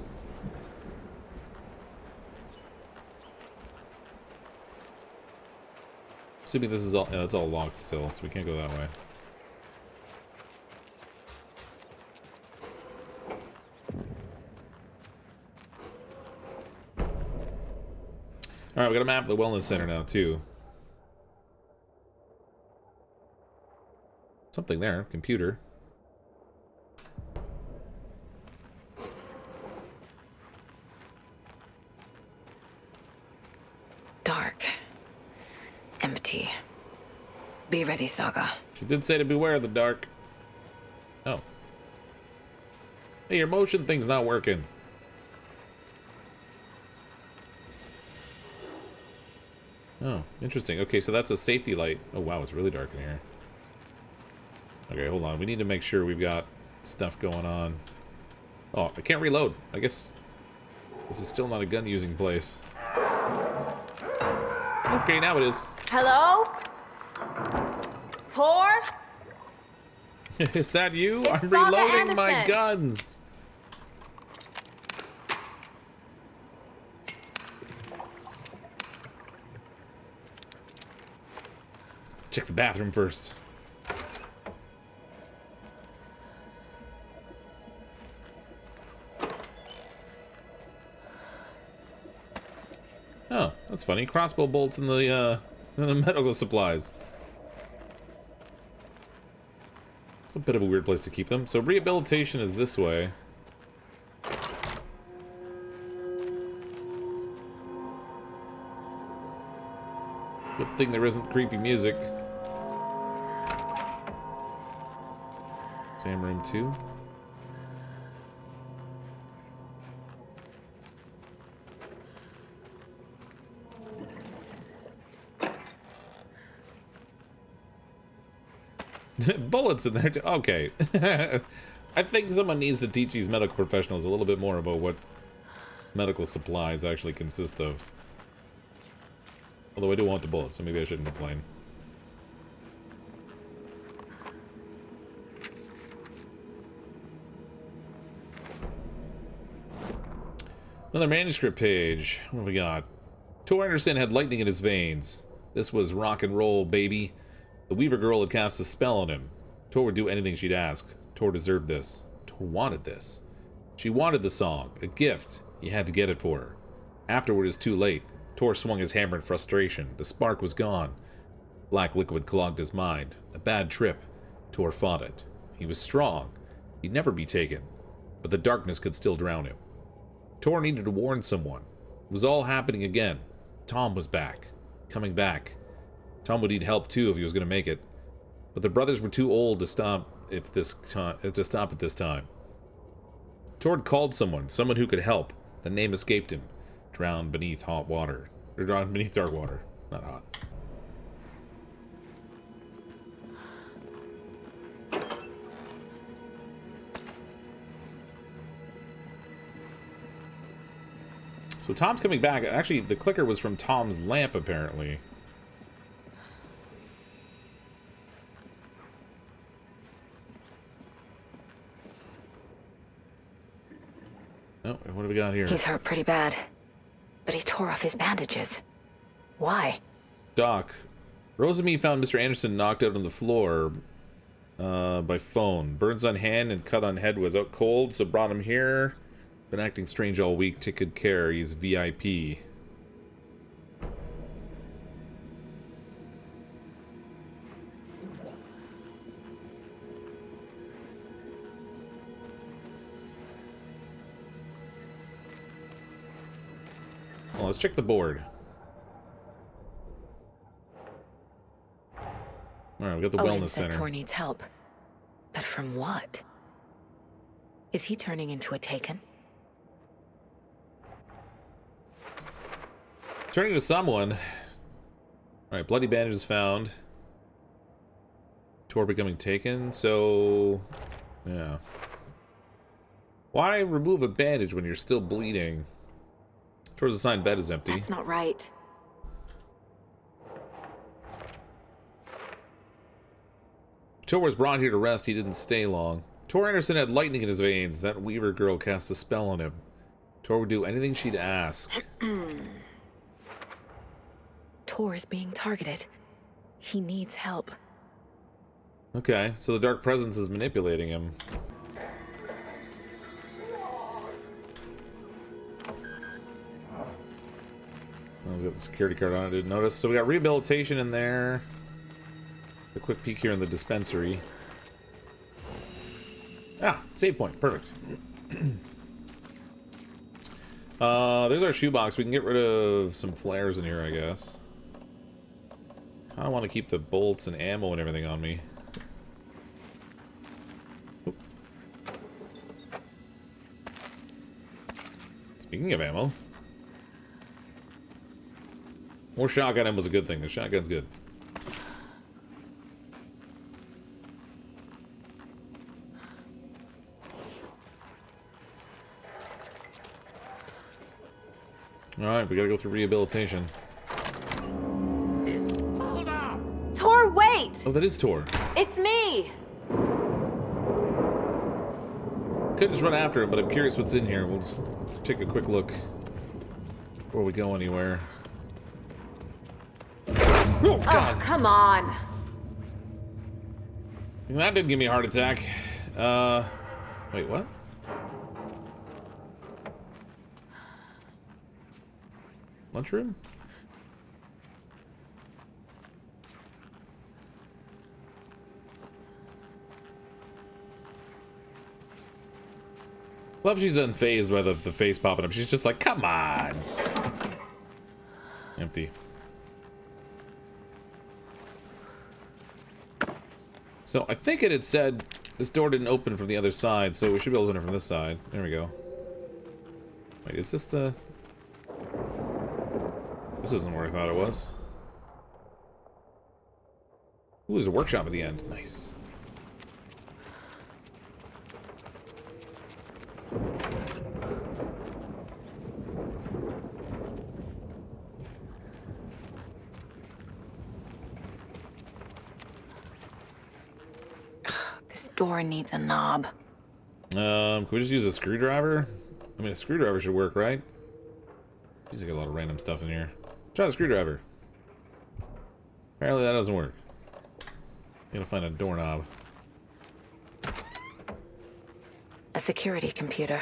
Assuming this is all, yeah, it's all locked still, so we can't go that way. Alright, we got a map of the wellness center now, too. Something there. Computer. Dark. Empty. Be ready, Saga. She did say to beware of the dark. Oh. Hey, your motion thing's not working. Oh, interesting. Okay, so that's a safety light. Oh, wow, it's really dark in here. Okay, hold on. We need to make sure we've got stuff going on. Oh, I can't reload. I guess this is still not a gun-using place. Okay, now it is. Hello? Tor? Is that you? It's I'm Saga reloading my Anderson. guns. Check the bathroom first. Oh, that's funny. Crossbow bolts in the medical supplies. It's a bit of a weird place to keep them. So rehabilitation is this way. Good thing there isn't creepy music. Same room 2. Bullets in there too. Okay. I think someone needs to teach these medical professionals a little bit more about what medical supplies actually consist of. Although I do want the bullets, so maybe I shouldn't complain. Another manuscript page. What do we got? Tor Anderson had lightning in his veins. This was rock and roll, baby. The Weaver girl had cast a spell on him. Tor would do anything she'd ask. Tor deserved this. Tor wanted this. She wanted the song, a gift. He had to get it for her. Afterward, it was too late. Tor swung his hammer in frustration. The spark was gone. Black liquid clogged his mind. A bad trip. Tor fought it. He was strong. He'd never be taken. But the darkness could still drown him. Tor needed to warn someone. It was all happening again. Tom was back. Coming back. Tom would need help too if he was going to make it. But the brothers were too old to stop at this time. Tor called someone who could help. The name escaped him. Drowned beneath hot water. Or drowned beneath dark water. Not hot. So Tom's coming back. Actually, the clicker was from Tom's lamp, apparently. Oh, what do we got here? He's hurt pretty bad. But he tore off his bandages. Why? Doc, Rose and me found Mr. Anderson knocked out on the floor by phone. Burns on hand and cut on head was out cold, so brought him here. Been acting strange all week. Take good care. He's VIP. Well, let's check the board. Alright, we got the Odin wellness said center. Tor needs help. But from what? Is he turning into a Taken? Turning to someone. Alright, bloody bandages found. Tor becoming Taken, so... yeah. Why remove a bandage when you're still bleeding? Tor's assigned bed is empty. That's not right. Tor was brought here to rest, he didn't stay long. Tor Anderson had lightning in his veins. That Weaver girl cast a spell on him. Tor would do anything she'd ask. Tor is being targeted. He needs help. Okay, so the Dark Presence is manipulating him. He's got the security card on, I didn't notice. So we got rehabilitation in there. A quick peek here in the dispensary. Ah, save point, perfect. There's our shoebox. We can get rid of some flares in here, I guess. I want to keep the bolts and ammo and everything on me. Oop. Speaking of ammo, more shotgun ammo is a good thing. The shotgun's good. Alright, we gotta go through rehabilitation. Hold up! Tor, wait! Oh, that is Tor. It's me! Could just run after him, but I'm curious what's in here. We'll just take a quick look before we go anywhere. Oh, God! Oh, come on! That didn't give me a heart attack. Wait, what? Lunchroom? Love she's unfazed by the face popping up. She's just like, come on! Empty. So, I think it had said this door didn't open from the other side, so we should be able to open it from this side. There we go. Wait, is this the... This isn't where I thought it was. Ooh, there's a workshop at the end. Nice. This door needs a knob. Can we just use a screwdriver? I mean, a screwdriver should work, right? There's like a lot of random stuff in here. Try the screwdriver. Apparently that doesn't work. Gotta find a doorknob. A security computer.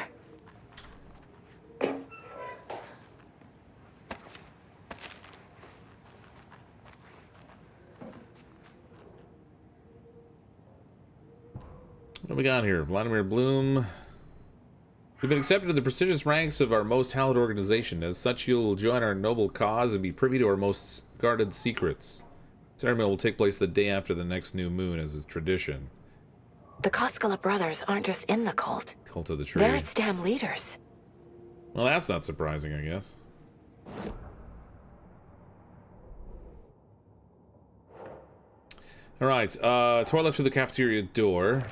What do we got here? Vladimir Bloom. You've been accepted to the prestigious ranks of our most hallowed organization. As such, you'll join our noble cause and be privy to our most guarded secrets. Ceremony will take place the day after the next new moon, as is tradition. The Koskela brothers aren't just in the cult. Cult of the Tree. They're its damn leaders. Well, that's not surprising, I guess. Alright, Tor left through the cafeteria door.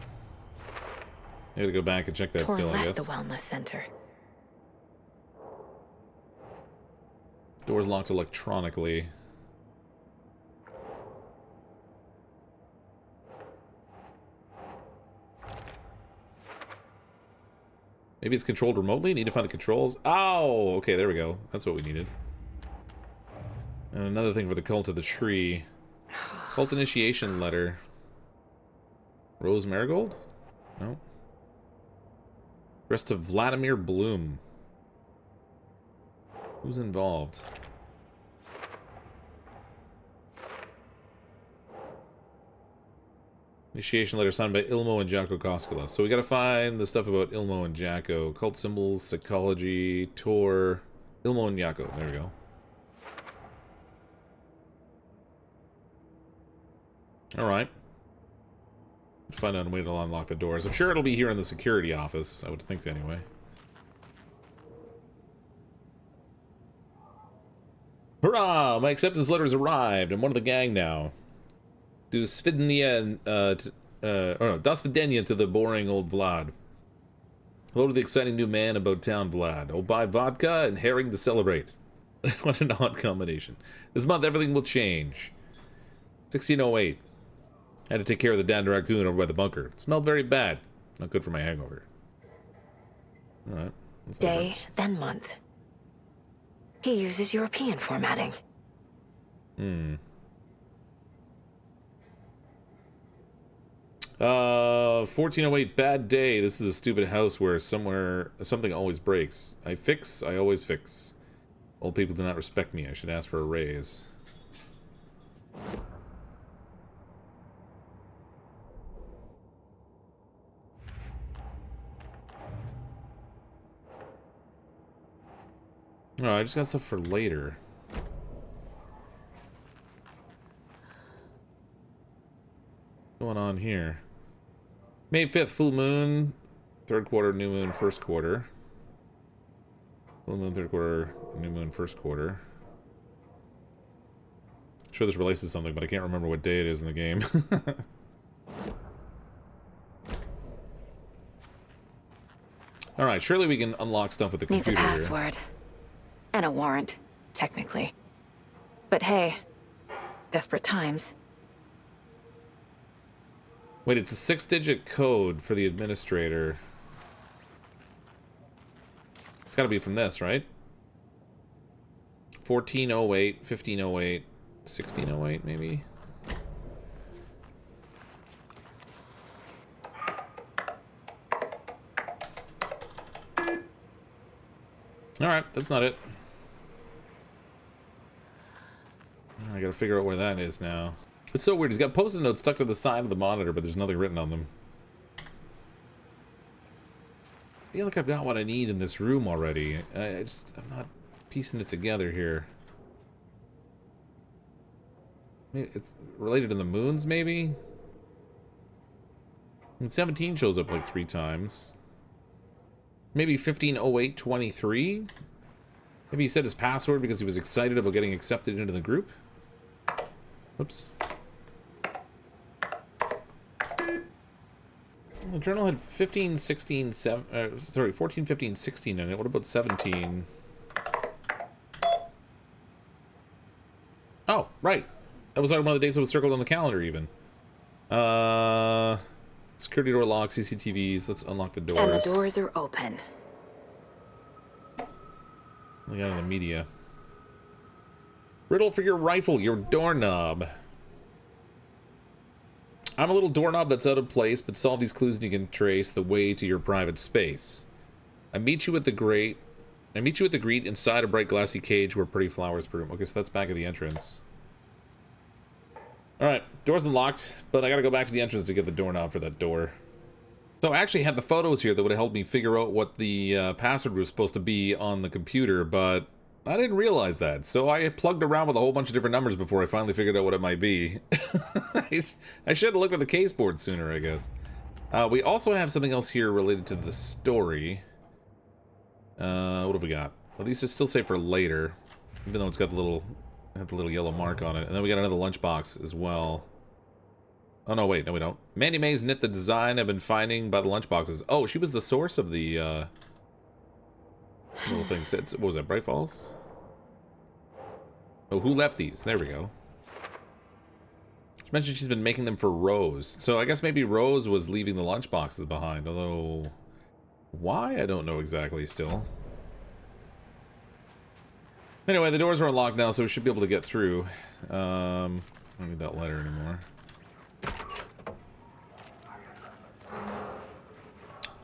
I gotta go back and check that Tor still, I left guess. the wellness center. Door's locked electronically. Maybe it's controlled remotely? Need to find the controls? Oh, okay, there we go. That's what we needed. And another thing for the Cult of the Tree. Cult initiation letter. Rose Marigold? No. Rest of Vladimir Bloom. Who's involved? Initiation letter signed by Ilmo and Jacko Koskela. So we gotta find the stuff about Ilmo and Jacko. Cult symbols, psychology, Tor, Ilmo and Jacko. There we go. Alright. Find out a way to unlock the doors. I'm sure it'll be here in the security office. I would think anyway. Hurrah! My acceptance letter has arrived. I'm one of the gang now. Do Svidnia, Das Videnia to the boring old Vlad. Hello to the exciting new man about town, Vlad. I'll buy vodka and herring to celebrate. What an odd combination. This month, everything will change. 1608. Had to take care of the damned raccoon over by the bunker. It smelled very bad. Not good for my hangover. Alright. Day, then month. He uses European formatting. 1408, bad day. This is a stupid house where something always breaks. I always fix. Old people do not respect me. I should ask for a raise. Oh, I just got stuff for later. What's going on here? May 5th, full moon. Third quarter, new moon, first quarter. Full moon, third quarter, new moon, first quarter. I'm sure this relates to something, but I can't remember what day it is in the game. Alright, surely we can unlock stuff with the Needs computer a password. And a warrant, technically. But hey, desperate times. Wait, it's a 6-digit code for the administrator. It's gotta be from this, right? 1408, 1508, 1608, maybe? Alright, that's not it. I gotta figure out where that is now. It's so weird. He's got post-it notes stuck to the side of the monitor, but there's nothing written on them. I feel like I've got what I need in this room already. I'm not piecing it together here. Maybe it's related to the moons, maybe? And 17 shows up like 3 times. Maybe 150823? Maybe he said his password because he was excited about getting accepted into the group? Oops. The journal had 15, 16, 14, 15, 16 in it. What about 17? Oh, right. That was one of the days that was circled on the calendar, even. Security door lock, CCTVs. Let's unlock the doors. And the doors are open. Look out of the media. Riddle for your rifle, your doorknob. I'm a little doorknob that's out of place, but solve these clues and you can trace the way to your private space. I meet you at the greet inside a bright glassy cage where pretty flowers bloom. Okay, so that's back at the entrance. Alright, door's unlocked, but I gotta go back to the entrance to get the doorknob for that door. So I actually had the photos here that would have helped me figure out what the password was supposed to be on the computer, but I didn't realize that. So I plugged around with a whole bunch of different numbers before I finally figured out what it might be. I should have looked at the case board sooner, I guess. We also have something else here related to the story. What have we got? Well, these are still safe for later, even though it's got the little yellow mark on it. And then we got another lunchbox as well. Oh, no, wait. No, we don't. Mandy May's knit the design I've been finding by the lunchboxes. Oh, she was the source of the, little thing. What was that, Bright Falls? Oh, who left these? There we go. She mentioned she's been making them for Rose. So I guess maybe Rose was leaving the lunchboxes behind. Although, why? I don't know exactly still. Anyway, the doors are unlocked now, so we should be able to get through. I don't need that letter anymore.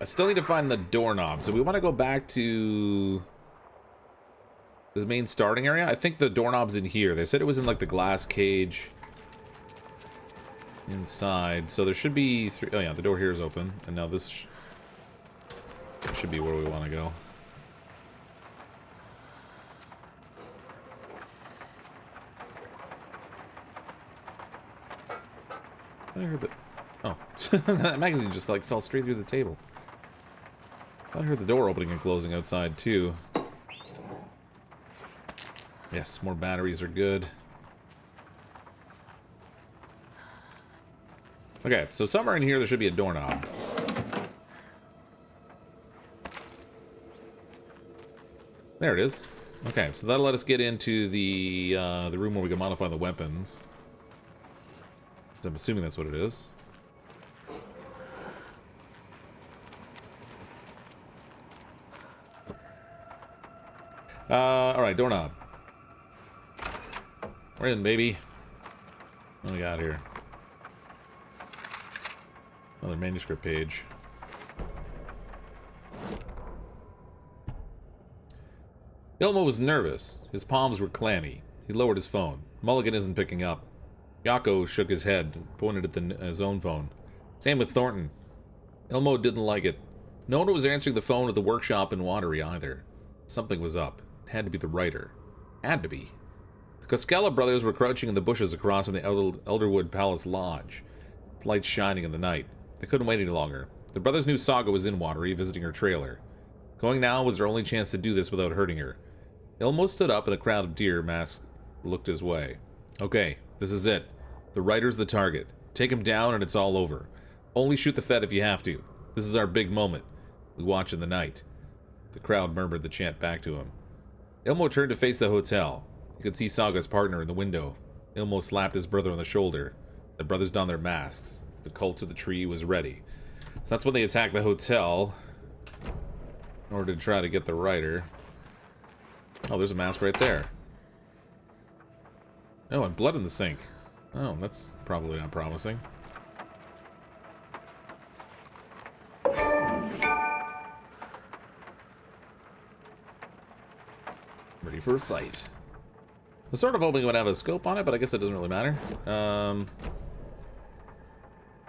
I still need to find the doorknob. So we want to go back to the main starting area. I think the doorknob's in here. They said it was in like the glass cage inside. So there should be 3. Oh yeah, the door here is open. And now this should be where we want to go. I heard that. Oh, that magazine just like fell straight through the table. I heard the door opening and closing outside too. Yes, more batteries are good. Okay, so somewhere in here there should be a doorknob. There it is. Okay, so that'll let us get into the room where we can modify the weapons. I'm assuming that's what it is. Alright, doorknob. We're in, baby. What do we got here? Another manuscript page. Ilmo was nervous. His palms were clammy. He lowered his phone. Mulligan isn't picking up. Yako shook his head, pointed at his own phone. Same with Thornton. Ilmo didn't like it. No one was answering the phone at the workshop in Watery either. Something was up. It had to be the writer. Had to be. The Koskela brothers were crouching in the bushes across from the Elderwood Palace Lodge. Its lights shining in the night. They couldn't wait any longer. The brothers knew Saga was in Watery, visiting her trailer. Going now was their only chance to do this without hurting her. Ilmo stood up and a crowd of deer masks looked his way. Okay, this is it. The writer's the target. Take him down and it's all over. Only shoot the Fed if you have to. This is our big moment. We watch in the night. The crowd murmured the chant back to him. Ilmo turned to face the hotel. He could see Saga's partner in the window. Ilmo slapped his brother on the shoulder. The brothers donned their masks. The cult of the tree was ready. So that's when they attacked the hotel in order to try to get the writer. Oh, there's a mask right there. Oh, and blood in the sink. Oh, that's probably not promising. Ready for a fight. I was sort of hoping it would have a scope on it, but I guess it doesn't really matter.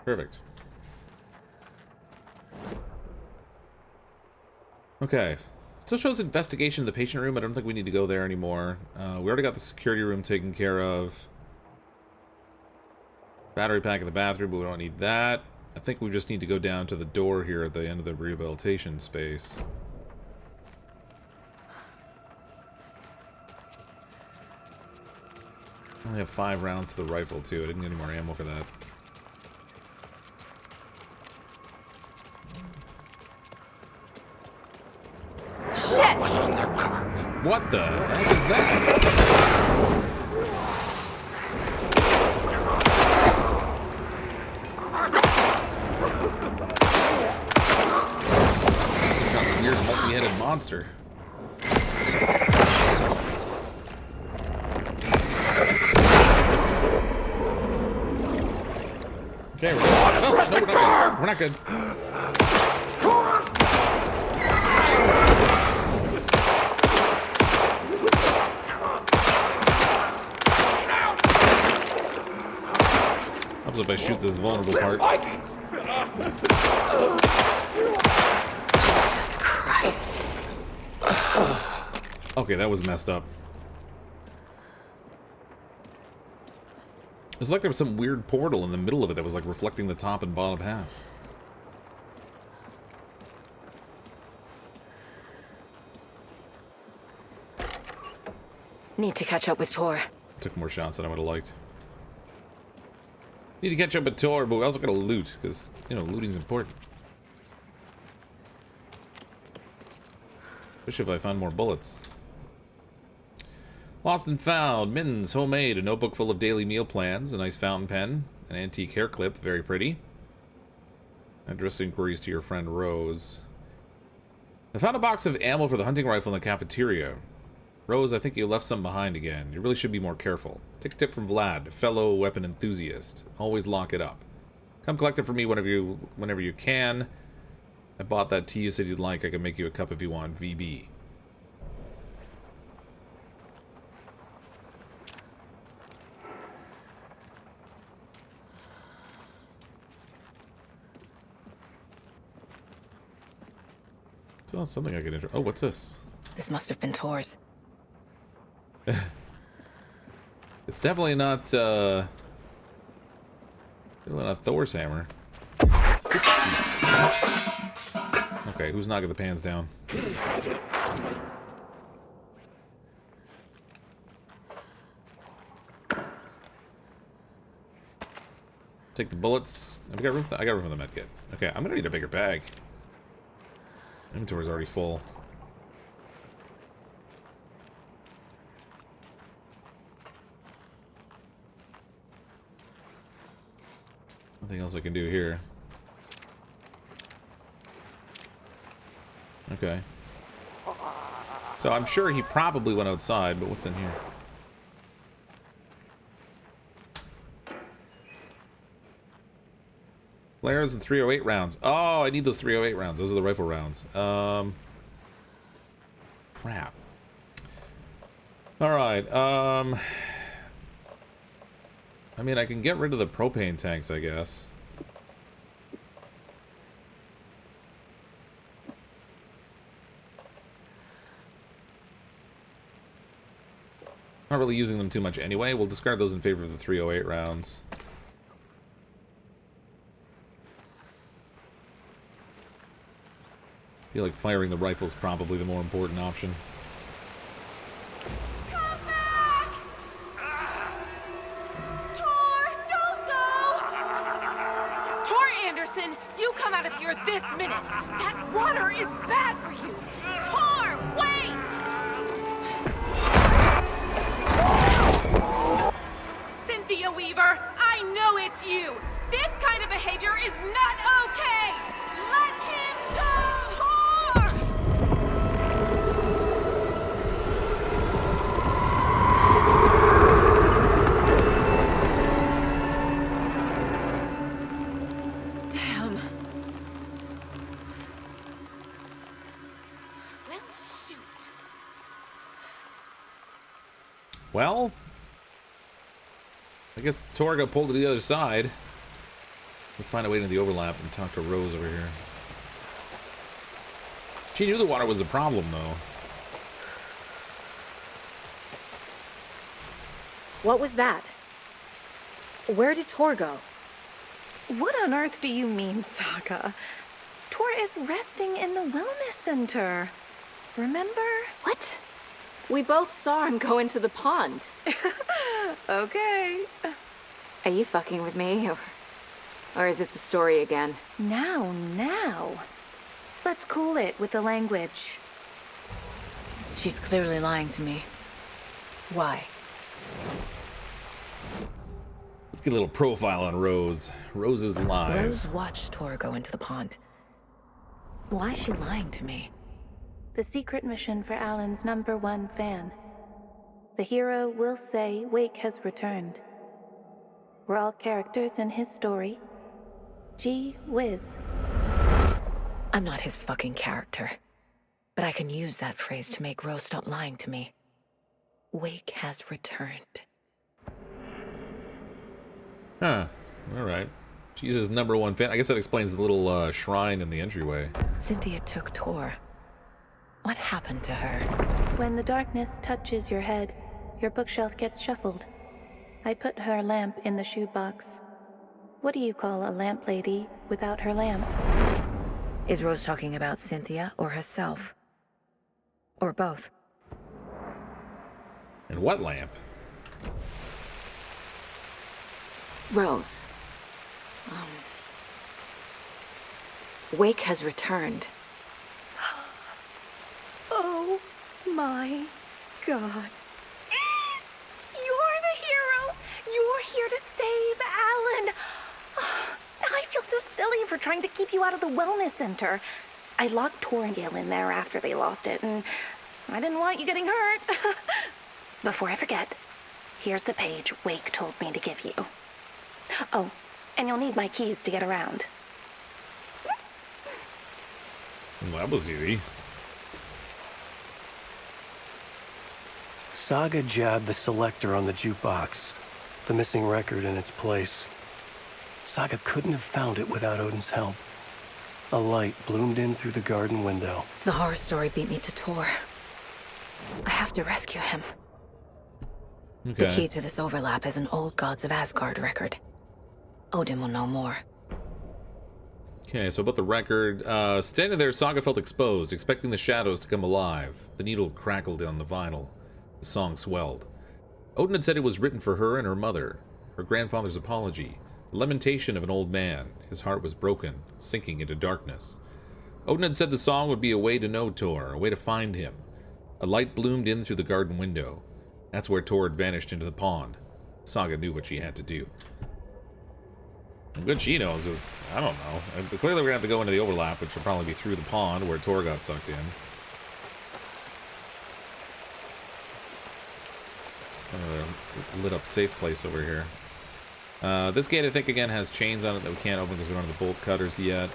Perfect. Okay. Still shows investigation in the patient room. I don't think we need to go there anymore. We already got the security room taken care of. Battery pack in the bathroom, but we don't need that. I think we just need to go down to the door here at the end of the rehabilitation space. I only have 5 rounds to the rifle, too. I didn't get any more ammo for that. Shit! What the heck is that? Got a weird multi-headed monster. Okay, we're good. Oh, no, we're not good. Happens if I shoot this vulnerable part. Jesus Christ. Okay, that was messed up. It was like there was some weird portal in the middle of it that was like reflecting the top and bottom half. Need to catch up with Tor. Took more shots than I would have liked. Need to catch up with Tor, but we also gotta loot, because, you know, looting's important. Especially if I find more bullets. Lost and found. Mittens, homemade, a notebook full of daily meal plans, a nice fountain pen, an antique hair clip, very pretty. Address inquiries to your friend Rose. I found a box of ammo for the hunting rifle in the cafeteria. Rose, I think you left some behind again. You really should be more careful. Take a tip from Vlad, a fellow weapon enthusiast. Always lock it up. Come collect it for me whenever you can. I bought that tea you said you'd like. I can make you a cup if you want. VB. So something I can enter. Oh, what's this? This must have been Tor's. It's definitely not Thor's hammer. Okay, who's knocking the pans down? Take the bullets. Have I got room for I got room for the medkit. Okay, I'm gonna need a bigger bag. Inventory's already full. Nothing else I can do here. Okay. So I'm sure he probably went outside, but what's in here? Flares and 308 rounds. Oh, I need those 308 rounds. Those are the rifle rounds. Crap. Alright, I mean, I can get rid of the propane tanks, I guess. Not really using them too much anyway. We'll discard those in favor of the 308 rounds. I feel like firing the rifle is probably the more important option. Come back! Tor, don't go! Tor Anderson, you come out of here this minute. That water is bad for you. Tor, wait! Cynthia Weaver, I know it's you. This kind of behavior is not okay. Let him go! Tor! Damn. Well, shoot. Well, I guess Tor got pulled to the other side. We'll find a way into the overlap and talk to Rose over here. She knew the water was a problem, though. What was that? Where did Tor go? What on earth do you mean, Saga? Tor is resting in the wellness center. Remember? What? We both saw him go into the pond. Okay. Are you fucking with me? Or is this a story again? Now. Let's cool it with the language. She's clearly lying to me. Why? Let's get a little profile on Rose. Rose's lies. Rose watched Tor go into the pond. Why is she lying to me? The secret mission for Alan's #1 fan. The hero will say Wake has returned. We're all characters in his story. Gee whiz. I'm not his fucking character. But I can use that phrase to make Rose stop lying to me. Wake has returned. Huh. Alright. She's his #1 fan. I guess that explains the little shrine in the entryway. Cynthia took Tor. What happened to her? When the darkness touches your head, your bookshelf gets shuffled. I put her lamp in the shoebox. What do you call a lamp lady without her lamp? Is Rose talking about Cynthia or herself? Or both? And what lamp? Rose. Wake has returned. Oh my God. You're the hero! You're here to save Alan! I feel so silly for trying to keep you out of the wellness center. I locked Tor and Gale in there after they lost it, and I didn't want you getting hurt. Before I forget, here's the page Wake told me to give you. Oh, and you'll need my keys to get around. Well, that was easy. Saga jabbed the selector on the jukebox, the missing record in its place. Saga couldn't have found it without Odin's help. A light bloomed in through the garden window. The horror story beat me to Tor. I have to rescue him. Okay. The key to this overlap is an old Gods of Asgard record. Odin will know more. Okay, so about the record. Standing there, Saga felt exposed, expecting the shadows to come alive. The needle crackled on the vinyl. The song swelled. Odin had said it was written for her and her mother. Her grandfather's apology. The lamentation of an old man. His heart was broken, sinking into darkness. Odin had said the song would be a way to know Tor, a way to find him. A light bloomed in through the garden window. That's where Tor had vanished into the pond. Saga knew what she had to do. And good she knows is, I don't know. But clearly we're going to have to go into the overlap, which will probably be through the pond where Tor got sucked in. Lit up safe place over here. This gate, I think, again, has chains on it that we can't open because we don't have the bolt cutters yet.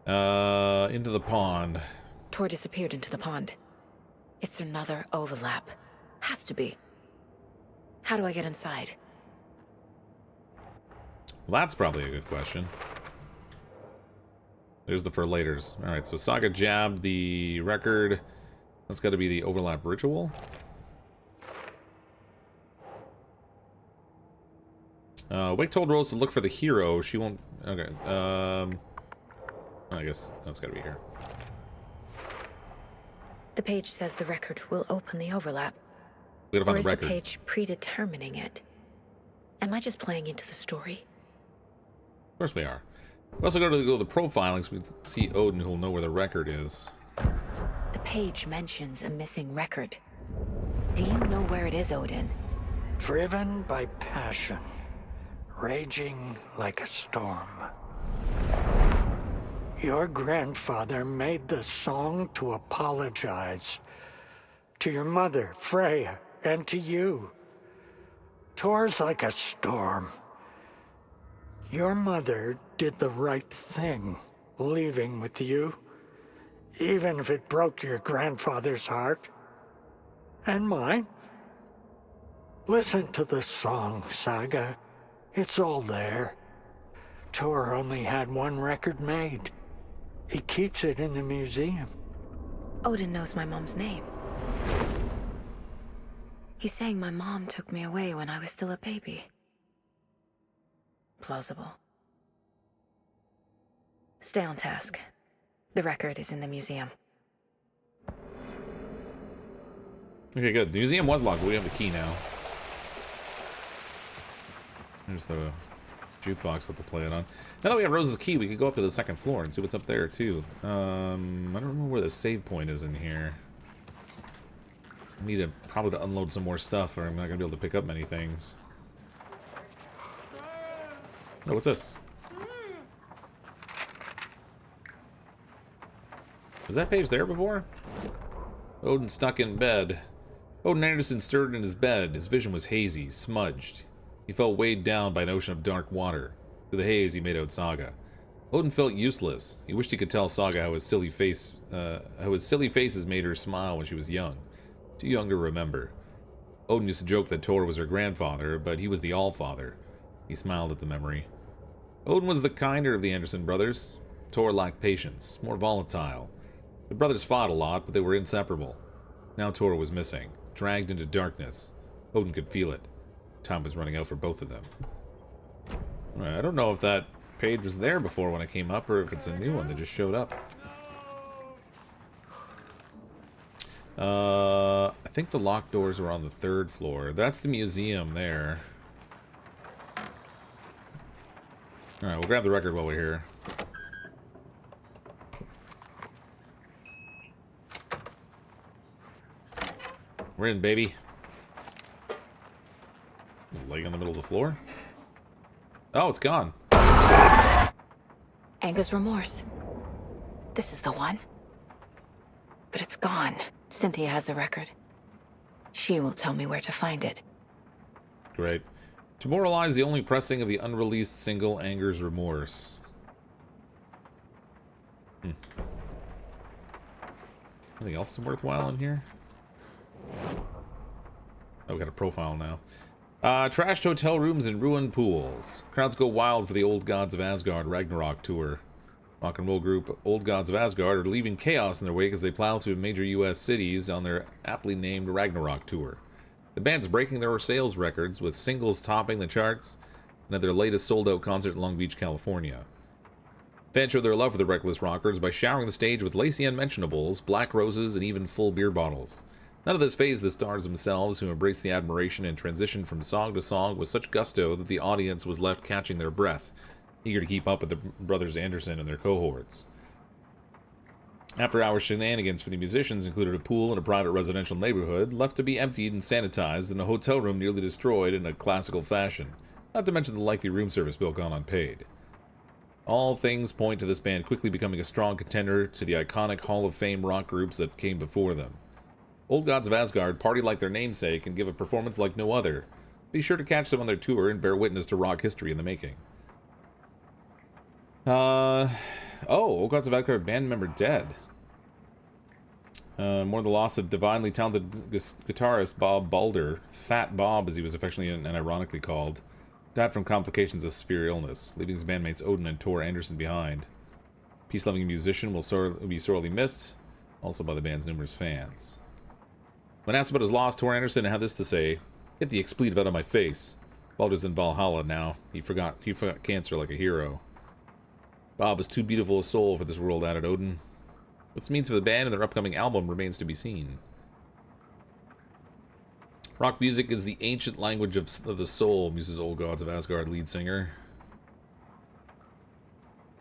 Into the pond. Tor disappeared into the pond. It's another overlap. Has to be. How do I get inside? Well, that's probably a good question. There's the for laters. Alright, so Saga jabbed the record. That's got to be the overlap ritual. Wake told Rose to look for the hero. She won't... Okay. I guess that's got to be here. The page says the record will open the overlap. We gotta find the record. Or is the page predetermining it? Am I just playing into the story? Of course we are. We also go to the profiling so we can see Odin, who'll know where the record is. The page mentions a missing record. Do you know where it is, Odin? Driven by passion, raging like a storm. Your grandfather made the song to apologize to your mother, Freya, and to you. Tor's like a storm. Your mother did the right thing, leaving with you, even if it broke your grandfather's heart. And mine. Listen to the song, Saga. It's all there. Tor only had one record made. He keeps it in the museum. Odin knows my mom's name. He's saying my mom took me away when I was still a baby. Plausible. Stay on task. The record is in the museum. Okay, good. The museum was locked, but we have the key now. There's the jukebox to play it on. Now that we have Rose's key, we could go up to the second floor and see what's up there, too. I don't remember where the save point is in here. I need to probably to unload some more stuff, or I'm not going to be able to pick up many things. Oh, what's this? Was that page there before? Odin stuck in bed. Odin Anderson stirred in his bed. His vision was hazy, smudged. He felt weighed down by an ocean of dark water. Through the haze, he made out Saga. Odin felt useless. He wished he could tell Saga how his silly faces made her smile when she was young. Too young to remember. Odin used to joke that Tor was her grandfather, but he was the Allfather. He smiled at the memory. Odin was the kinder of the Anderson brothers. Tor lacked patience, more volatile. The brothers fought a lot, but they were inseparable. Now Tor was missing, dragged into darkness. Odin could feel it. Time was running out for both of them. I don't know if that page was there before when it came up, or if it's a new one that just showed up. I think the locked doors were on the 3rd floor. That's the museum there. Alright, we'll grab the record while we're here. We're in, baby. Laying in the middle of the floor. Oh, it's gone. Anger's remorse. This is the one. But it's gone. Cynthia has the record. She will tell me where to find it. Great. Tomorrow lies the only pressing of the unreleased single, Anger's Remorse. Anything else worthwhile in here? Oh, we got a profile now. Trashed hotel rooms and ruined pools. Crowds go wild for the Old Gods of Asgard Ragnarok tour. Rock and roll group Old Gods of Asgard are leaving chaos in their wake as they plow through major U.S. cities on their aptly named Ragnarok tour. The band's breaking their sales records, with singles topping the charts, and at their latest sold-out concert in Long Beach, California. Fans showed their love for the reckless rockers by showering the stage with lacy unmentionables, black roses, and even full beer bottles. None of this fazed the stars themselves, who embraced the admiration and transitioned from song to song with such gusto that the audience was left catching their breath, eager to keep up with the brothers Anderson and their cohorts. After-hours shenanigans for the musicians included a pool in a private residential neighborhood, left to be emptied and sanitized, and a hotel room nearly destroyed in a classical fashion, not to mention the lengthy room service bill gone unpaid. All things point to this band quickly becoming a strong contender to the iconic Hall of Fame rock groups that came before them. Old Gods of Asgard party like their namesake and give a performance like no other. Be sure to catch them on their tour and bear witness to rock history in the making. Old Gods of Asgard band member dead. More the loss of divinely talented guitarist Bob Balder, Fat Bob as he was affectionately and ironically called, died from complications of severe illness, leaving his bandmates Odin and Tor Anderson behind. Peace-loving musician will be sorely missed, also by the band's numerous fans. When asked about his loss, Tor Anderson had this to say: "Get the expletive out of my face. Balder's in Valhalla now. He forgot cancer like a hero. Bob is too beautiful a soul for this world," added Odin. What this means for the band and their upcoming album remains to be seen. Rock music is the ancient language of the soul, muses Old Gods of Asgard lead singer.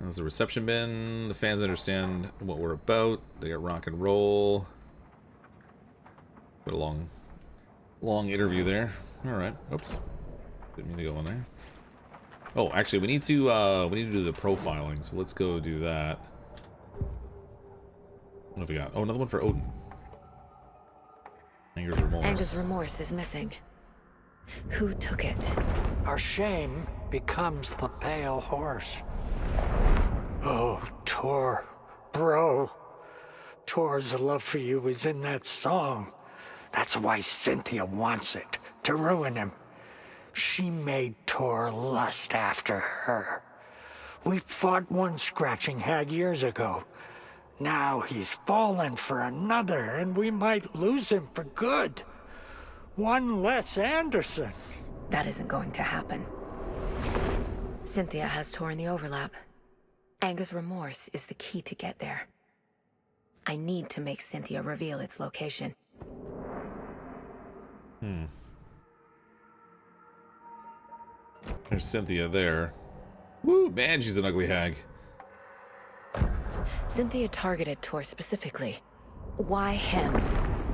There's the reception bin. The fans understand what we're about. They got rock and roll. Got a long interview there. All right. Oops. Didn't mean to go on there. Oh, actually, we need to do the profiling. So let's go do that. What have we got? Oh, another one for Odin. Anger's Remorse. Anger's Remorse is missing. Who took it? Our shame becomes the pale horse. Oh, Tor. Bro. Tor's love for you is in that song. That's why Cynthia wants it, to ruin him. She made Tor lust after her. We fought one scratching hag years ago. Now he's fallen for another, and we might lose him for good. One less Anderson. That isn't going to happen. Cynthia has Tor in the overlap. Anger's Remorse is the key to get there. I need to make Cynthia reveal its location. There's Cynthia there. Woo, man, she's an ugly hag. Cynthia targeted Tor specifically. Why him?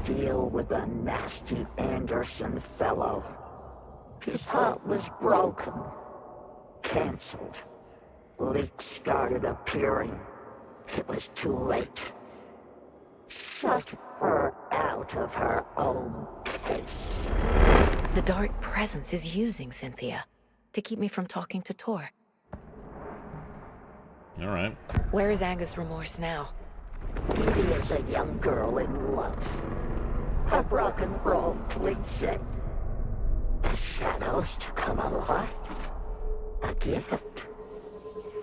Deal with the nasty Anderson fellow. His heart was broken. Cancelled. Leaks started appearing. It was too late. Shut her out of her own case. The Dark Presence is using Cynthia to keep me from talking to Tor. All right. Where is Anger's Remorse now? Edie is a young girl in love. A rock and roll cliche. The shadows to come alive. A gift.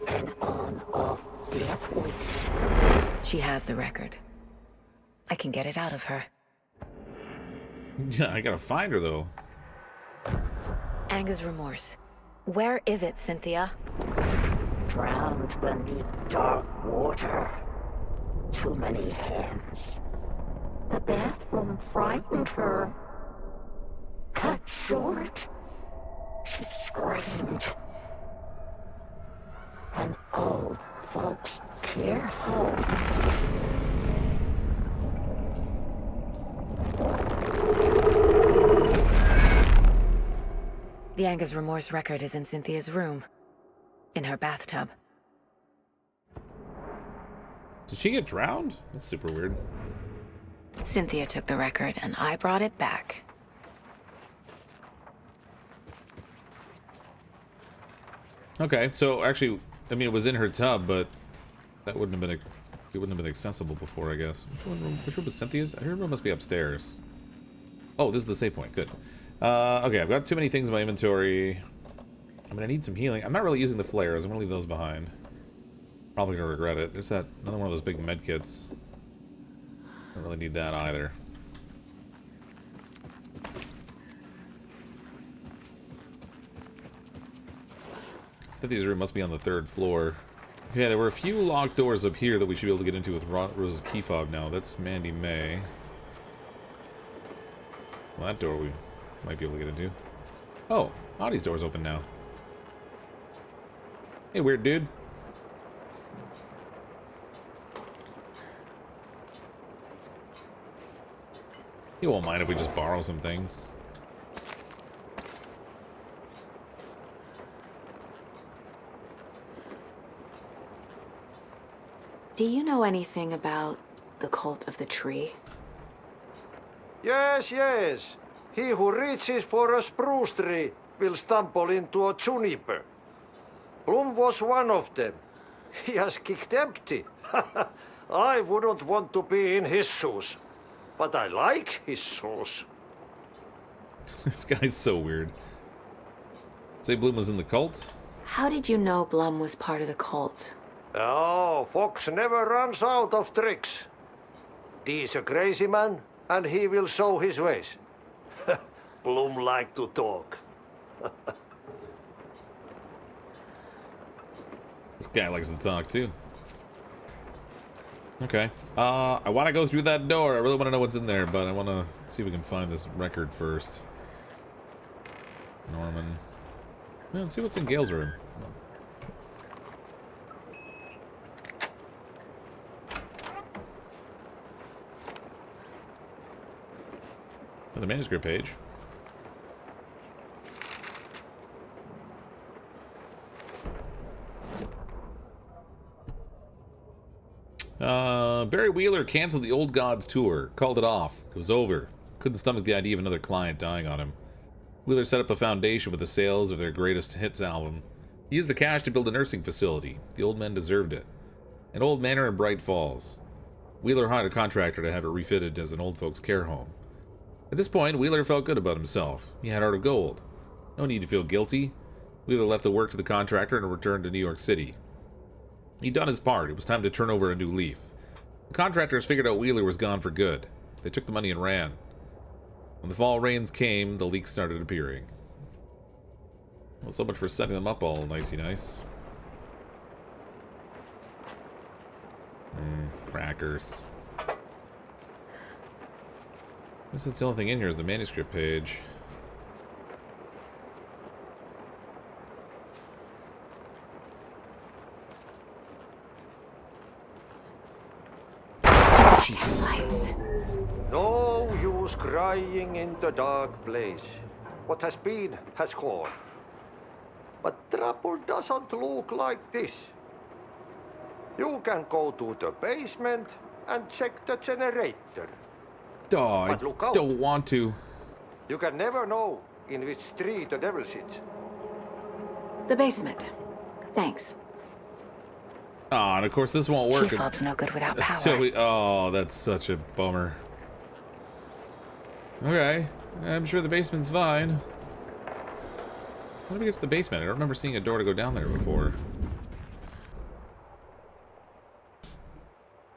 An on-off death wish. She has the record. I can get it out of her. Yeah, I gotta find her, though. Anger's Remorse. Where is it, Cynthia? Drowned beneath dark water. Too many hands. The bathroom frightened her. Cut short. She screamed. An old folks' care home. The Anger's Remorse record is in Cynthia's room. In her bathtub. Did she get drowned? That's super weird. Cynthia took the record, and I brought it back. Okay, so actually, I mean, it was in her tub, but that wouldn't have been it wouldn't have been accessible before, I guess. Which room was Cynthia's? Her room must be upstairs. Oh, this is the save point. Good. Okay, I've got too many things in my inventory. I mean, I need some healing. I'm not really using the flares. I'm gonna leave those behind. Probably gonna regret it. There's that another one of those big med kits. Don't really need that either. Cynthia's room must be on the 3rd floor. Okay, there were a few locked doors up here that we should be able to get into with Rose's key fob now. That's Mandy May. Well, that door we might be able to get into. Oh, Audie's door's open now. Hey, weird dude. He won't mind if we just borrow some things. Do you know anything about the cult of the tree? Yes, yes. He who reaches for a spruce tree will stumble into a juniper. Bloom was one of them. He has kicked empty. I wouldn't want to be in his shoes. But I like his shoes. This guy's so weird. Say Bloom was in the cult? How did you know Blum was part of the cult? Oh, Fox never runs out of tricks. He's a crazy man, and he will show his ways. Bloom like to talk. This guy likes to talk too. Okay. I want to go through that door. I really want to know what's in there, but I want to see if we can find this record first. Norman. Yeah, let's see what's in Gale's room. The manuscript page. Barry Wheeler canceled the Old Gods tour. Called it off. It was over. Couldn't stomach the idea of another client dying on him. Wheeler set up a foundation with the sales of their greatest hits album. He used the cash to build a nursing facility. The old men deserved it. An old manor in Bright Falls. Wheeler hired a contractor to have it refitted as an old folks' care home. At this point, Wheeler felt good about himself. He had heart of gold. No need to feel guilty. Wheeler left the work to the contractor and returned to New York City. He'd done his part. It was time to turn over a new leaf. The contractors figured out Wheeler was gone for good. They took the money and ran. When the fall rains came, the leaks started appearing. Well, so much for setting them up all nicey nice. Crackers. This is the only thing in here is the manuscript page. Jeez. No use crying in the dark place. What has been has gone. But trouble doesn't look like this. You can go to the basement and check the generator. Oh, I don't want to. You can never know in which tree the devil sits. The basement. Thanks. Oh, and of course this won't work. Key fob's no good without power. So oh, that's such a bummer. Okay, I'm sure the basement's fine. How do we get to the basement? I don't remember seeing a door to go down there before.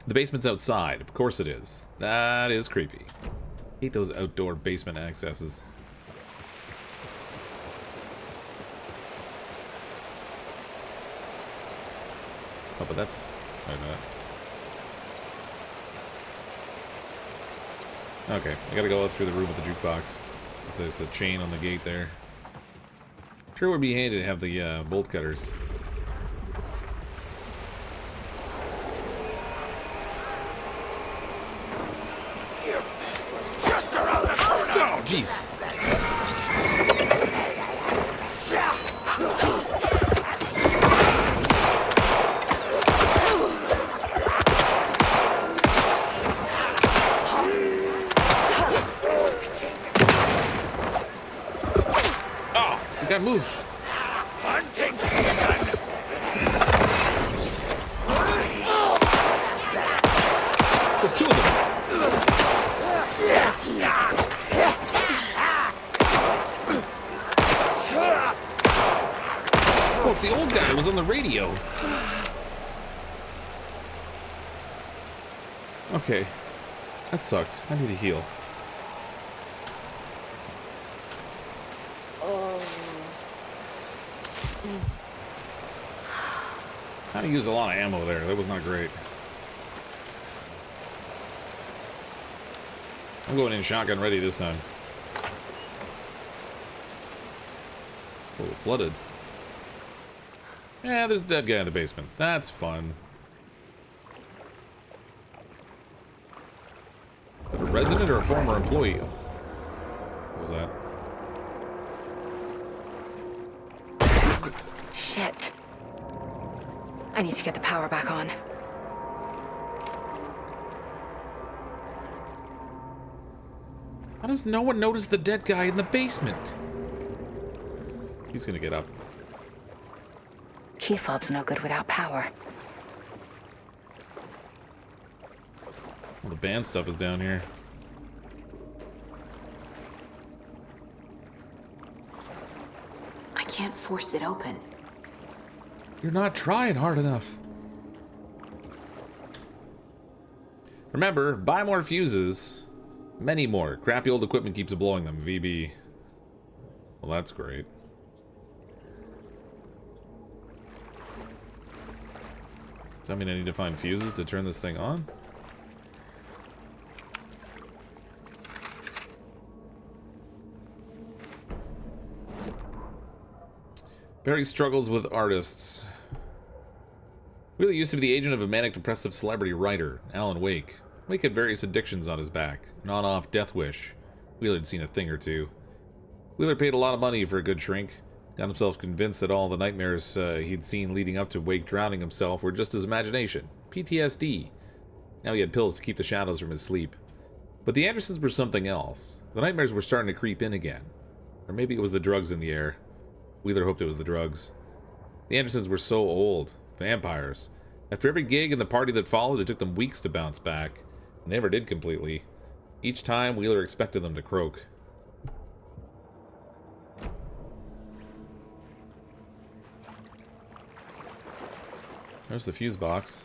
The basement's outside. Of course it is. That is creepy. Hate those outdoor basement accesses. Oh, but that's... Wait a minute. Okay, I gotta go out through the room with the jukebox. There's a chain on the gate there. Sure would be handy to have the bolt cutters. Oh, jeez. The guy moved. Hunting season. There's two of them. Oh, it's the old guy that was on the radio. Okay. That sucked. I need to heal. Kind of used a lot of ammo there. That was not great. I'm going in shotgun ready this time. Oh, flooded. Yeah, there's a dead guy in the basement. That's fun. A resident or a former employee? What was that? Shit. I need to get the power back on. How does no one notice the dead guy in the basement? He's gonna get up. Key fob's no good without power. Well, the band stuff is down here. I can't force it open. You're not trying hard enough. Remember, buy more fuses. Many more. Crappy old equipment keeps blowing them. VB. Well, that's great. Does that mean I need to find fuses to turn this thing on? Barry struggles with artists. Wheeler used to be the agent of a manic depressive celebrity writer, Alan Wake. Wake had various addictions on his back. An on-off death wish. Wheeler had seen a thing or two. Wheeler paid a lot of money for a good shrink. Got himself convinced that all the nightmares he'd seen leading up to Wake drowning himself were just his imagination. PTSD. Now he had pills to keep the shadows from his sleep. But the Andersons were something else. The nightmares were starting to creep in again. Or maybe it was the drugs in the air. Wheeler hoped it was the drugs. The Andersons were so old. Vampires. After every gig and the party that followed, it took them weeks to bounce back. And they never did completely. Each time, Wheeler expected them to croak. There's the fuse box.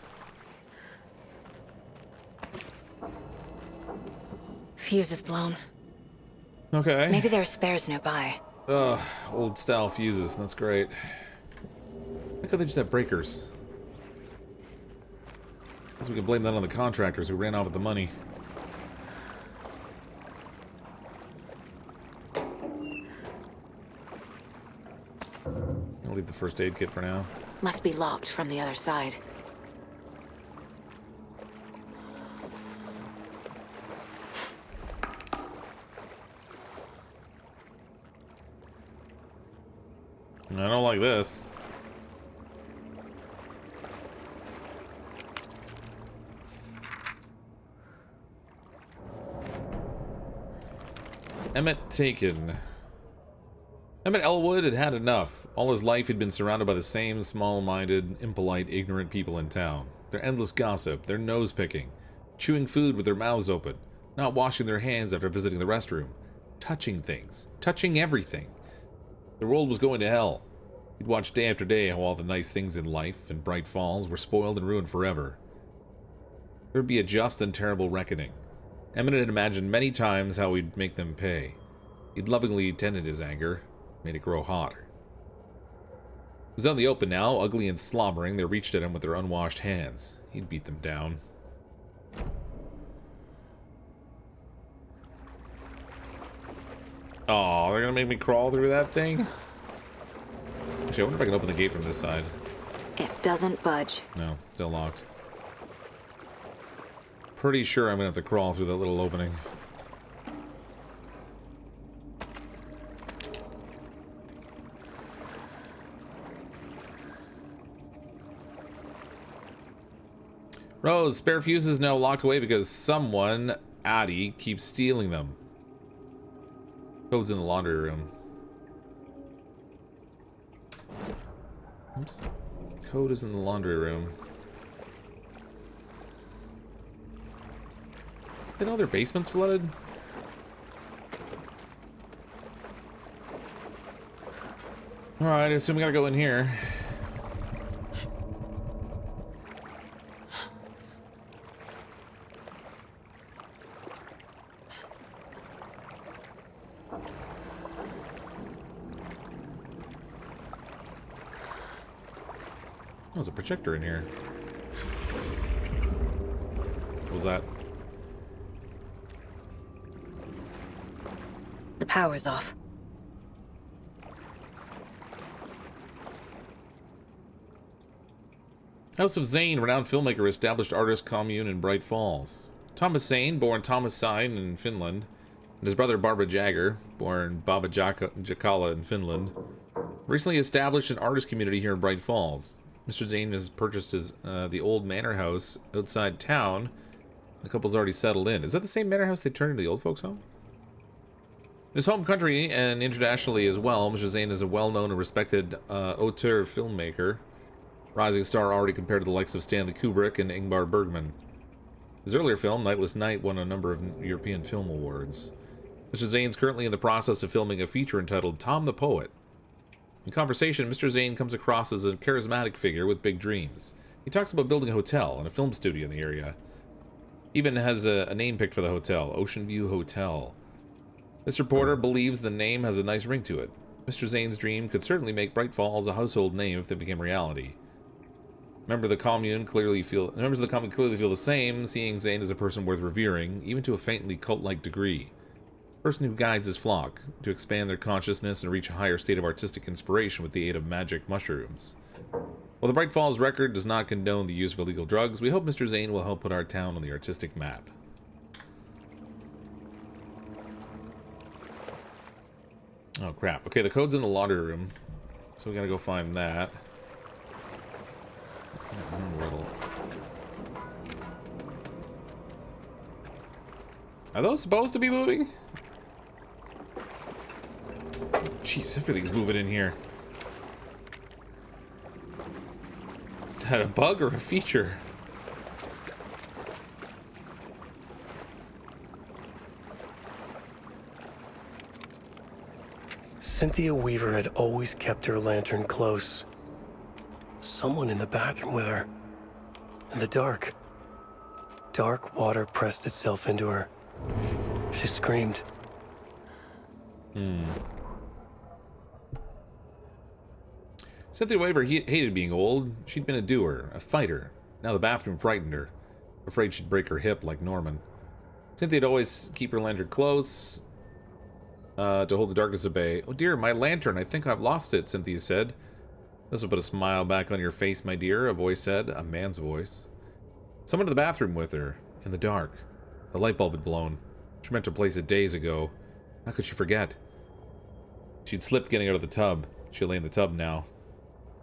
Fuse is blown. Okay. Maybe there are spares nearby. Ugh, old style fuses. That's great. Why can't they just have breakers? Guess we can blame that on the contractors who ran off with the money. I'll leave the first aid kit for now. Must be locked from the other side. I don't like this. Emmett taken. Emmett Elwood had had enough. All his life he'd been surrounded by the same small-minded, impolite, ignorant people in town. Their endless gossip, their nose-picking, chewing food with their mouths open, not washing their hands after visiting the restroom, touching things, touching everything. The world was going to hell. He'd watched day after day how all the nice things in life and Bright Falls were spoiled and ruined forever. There would be a just and terrible reckoning. Emmett had imagined many times how he'd make them pay. He'd lovingly tended his anger, made it grow hotter. He was out in the open now, ugly and slobbering. They reached at him with their unwashed hands. He'd beat them down. Oh, they're gonna make me crawl through that thing? Actually, I wonder if I can open the gate from this side. It doesn't budge. No, it's still locked. Pretty sure I'm gonna have to crawl through that little opening. Rose, spare fuses now locked away because someone, Addie, keeps stealing them. Code's in the laundry room. Oops. Code is in the laundry room. They know their basement's flooded? Alright, I assume we gotta go in here. there's a projector in here. What was that? The power's off. House of Zane, renowned filmmaker, established artist commune in Bright Falls. Thomas Zane, born Thomas Sain in Finland, and his brother Barbara Jagger, born Baba Jakala in Finland, recently established an artist community here in Bright Falls. Mr. Zane has purchased the old manor house outside town. The couple's already settled in. Is that the same manor house they turned into the old folks' home? In his home country and internationally as well, Mr. Zane is a well-known and respected auteur filmmaker. Rising star already compared to the likes of Stanley Kubrick and Ingmar Bergman. His earlier film, Nightless Night, won a number of European Film Awards. Mr. Zane's currently in the process of filming a feature entitled Tom the Poet. In conversation, Mr. Zane comes across as a charismatic figure with big dreams. He talks about building a hotel and a film studio in the area. Even has a name picked for the hotel, Ocean View Hotel. This reporter believes the name has a nice ring to it. Mr. Zane's dream could certainly make Bright Falls a household name if they became reality. Members of the commune clearly feel the same, seeing Zane as a person worth revering, even to a faintly cult-like degree. A person who guides his flock to expand their consciousness and reach a higher state of artistic inspiration with the aid of magic mushrooms. While the Bright Falls record does not condone the use of illegal drugs, we hope Mr. Zane will help put our town on the artistic map. Oh crap. Okay, the code's in the laundry room, so we gotta go find that. Are those supposed to be moving? Jeez, everything's moving in here. Is that a bug or a feature? Cynthia Weaver had always kept her lantern close. Someone in the bathroom with her. In the dark. Dark water pressed itself into her. She screamed. Cynthia Weaver hated being old. She'd been a doer, a fighter. Now the bathroom frightened her. Afraid she'd break her hip like Norman. Cynthia'd always keep her lantern close to hold the darkness at bay. Oh dear, my lantern. I think I've lost it, Cynthia said. This will put a smile back on your face, my dear, a voice said. A man's voice. Someone in the bathroom with her, in the dark. The light bulb had blown. She meant to place it days ago. How could she forget? She'd slipped getting out of the tub. She lay in the tub now.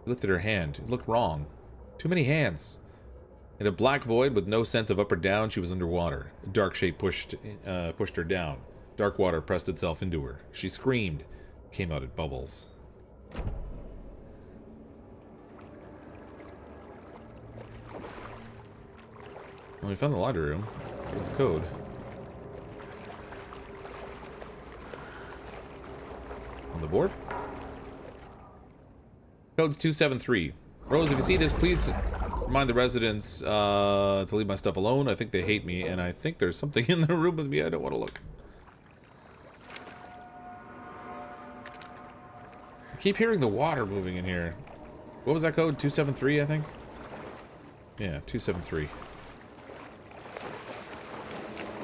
She lifted her hand. It looked wrong. Too many hands. In a black void with no sense of up or down, she was underwater. A dark shape pushed her down. Dark water pressed itself into her. She screamed. Came out at bubbles. Well, we found the laundry room. Where's the code? On the board? Code's 273. Rose, if you see this, please remind the residents to leave my stuff alone. I think they hate me, and I think there's something in the room with me. I don't want to look. I keep hearing the water moving in here. What was that code? 273, I think? Yeah, 273.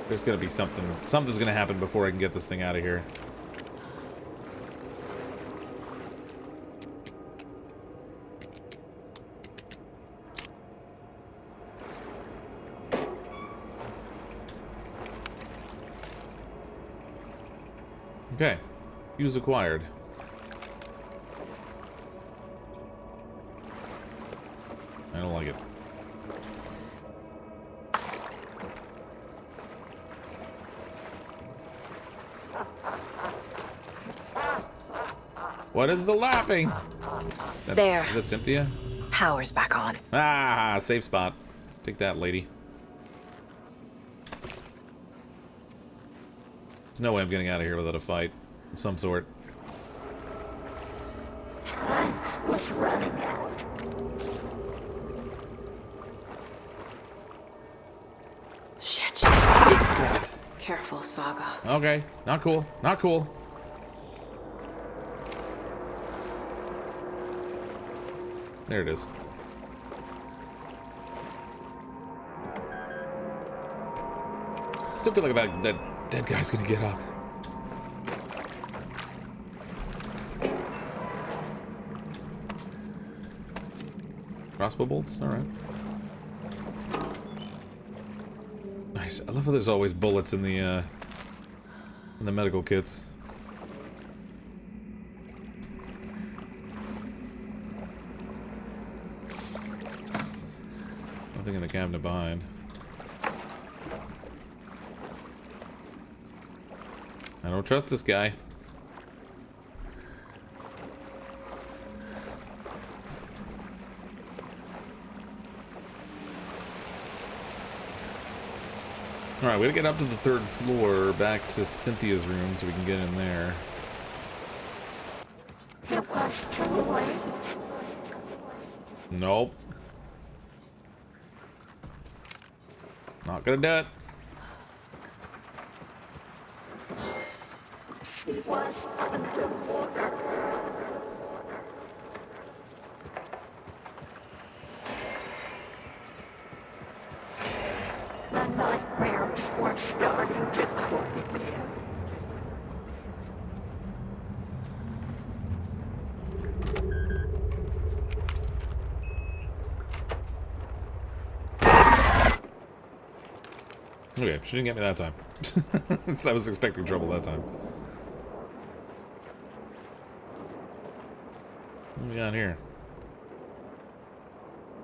There's gonna be something. Something's gonna happen before I can get this thing out of here. Okay. Use acquired. I don't like it. What is the laughing? There. Is that Cynthia? Power's back on. Ah, safe spot. Take that, lady. There's no way I'm getting out of here without a fight of some sort. Time was running out. Shit. Careful, Saga. Okay, not cool. Not cool. There it is. Still feel like that dead guy's gonna get up. Crossbow bolts? Alright. Nice. I love how there's always bullets in the medical kits. Nothing in the cabinet behind. I don't trust this guy. Alright, we gotta get up to the 3rd floor, back to Cynthia's room so we can get in there. It was too late. Nope. Not gonna do it. It was underwater. The nightmares were starting to creep in. Okay, she didn't get me that time. I was expecting trouble that time. What do we got here?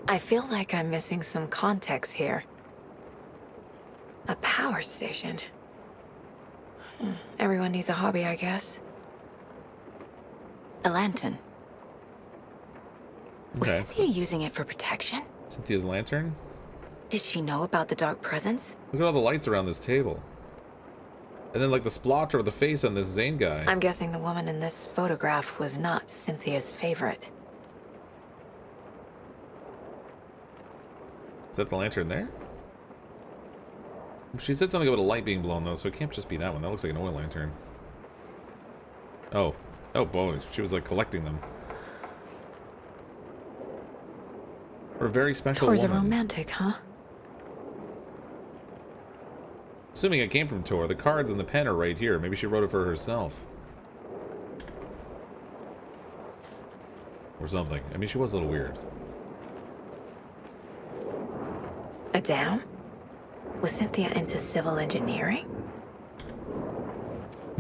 I feel like I'm missing some context here. A power station. Everyone needs a hobby, I guess. A lantern. Was Okay. Cynthia using it for protection? Cynthia's lantern? Did she know about the dark presence? Look at all the lights around this table. And then like the splotch over the face on this Zane guy. I'm guessing the woman in this photograph was not Cynthia's favorite. Is that the lantern there? She said something about a light being blown though, so it can't just be that one. That looks like an oil lantern. Oh. Oh boy, she was like collecting them. For a very special Tor's a woman. romantic, huh? Assuming it came from Tor, the cards and the pen are right here. Maybe she wrote it for herself. Or something. I mean, she was a little weird. A dam? Was Cynthia into civil engineering?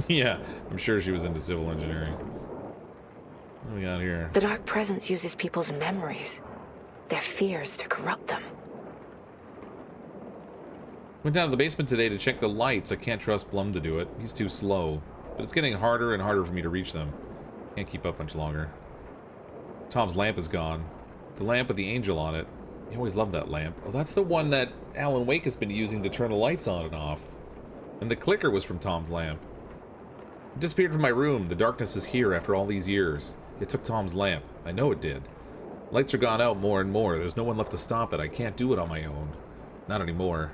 Yeah, I'm sure she was into civil engineering. What do we got here? The dark presence uses people's memories, their fears to corrupt them. Went down to the basement today to check the lights. I can't trust Blum to do it. He's too slow. But it's getting harder and harder for me to reach them. Can't keep up much longer. Tom's lamp is gone. The lamp with the angel on it. You always loved that lamp. Oh, that's the one that Alan Wake has been using to turn the lights on and off. And the clicker was from Tom's lamp. It disappeared from my room. The darkness is here after all these years. It took Tom's lamp. I know it did. Lights are gone out more and more. There's no one left to stop it. I can't do it on my own. Not anymore.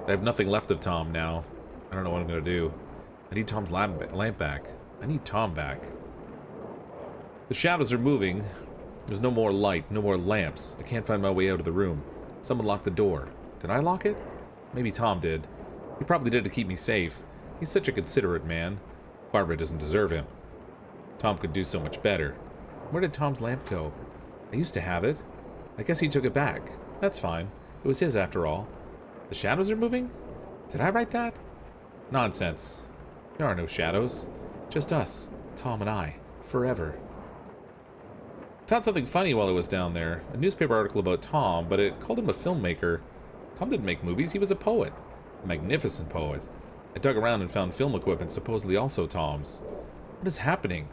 I have nothing left of Tom now. I don't know what I'm going to do. I need Tom's lamp back. I need Tom back. The shadows are moving. There's no more light, no more lamps. I can't find my way out of the room. Someone locked the door. Did I lock it? Maybe Tom did. He probably did to keep me safe. He's such a considerate man. Barbara doesn't deserve him. Tom could do so much better. Where did Tom's lamp go? I used to have it. I guess he took it back. That's fine. It was his after all. The shadows are moving? Did I write that? Nonsense. There are no shadows. Just us, Tom and I, forever. Found something funny while I was down there. A newspaper article about Tom, but it called him a filmmaker. Tom didn't make movies, he was a poet. A magnificent poet. I dug around and found film equipment supposedly also Tom's. What is happening?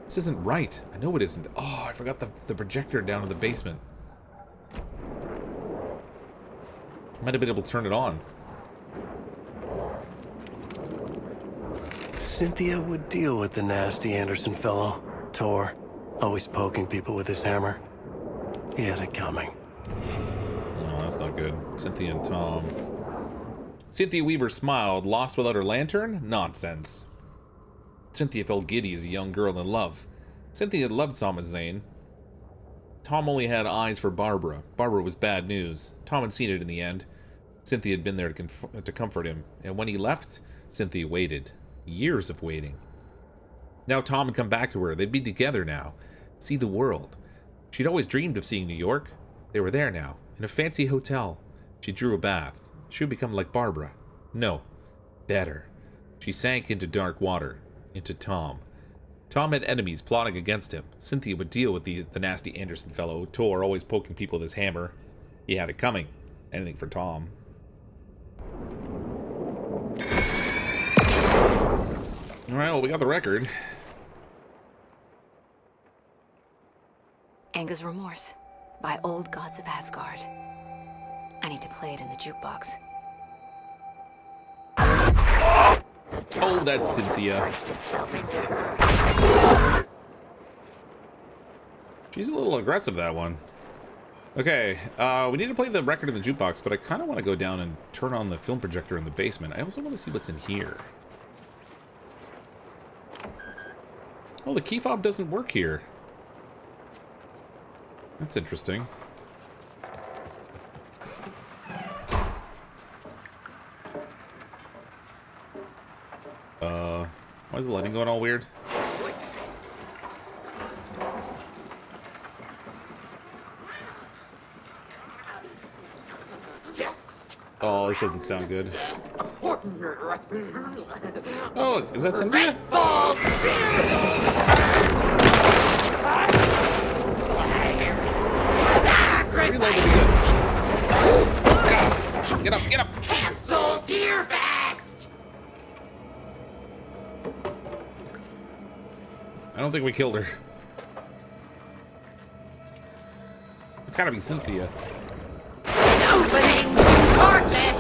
This isn't right. I know it isn't. Oh, I forgot the projector down in the basement. Might have been able to turn it on. Cynthia would deal with the nasty Anderson fellow, Tor. Always poking people with his hammer. He had it coming. Oh, that's not good. Cynthia and Tom. Cynthia Weaver smiled, lost without her lantern? Nonsense. Cynthia felt giddy as a young girl in love. Cynthia loved Tom and Zane. Tom only had eyes for Barbara. Barbara was bad news. Tom had seen it in the end. Cynthia had been there to comfort him, and when he left, Cynthia waited. Years of waiting. Now Tom had come back to her. They'd be together now. See the world. She'd always dreamed of seeing New York. They were there now, in a fancy hotel. She drew a bath. She would become like Barbara. No. Better. She sank into dark water. Into Tom. Tom had enemies plotting against him. Cynthia would deal with the nasty Anderson fellow, Tor, always poking people with his hammer. He had it coming. Anything for Tom. Alright, well, we got the record. Anger's Remorse by Old Gods of Asgard. I need to play it in the jukebox. Oh, that's Cynthia. She's a little aggressive, that one. Okay, we need to play the record in the jukebox, but I kind of want to go down and turn on the film projector in the basement. I also want to see what's in here. Oh, the key fob doesn't work here. That's interesting. Why is the lighting going all weird? Oh, this doesn't sound good. Oh, look, is that Cynthia? Reload would be good. God. Get up, get up! Cancel Deer Fest! I don't think we killed her. It's gotta be Cynthia. Opening heartless!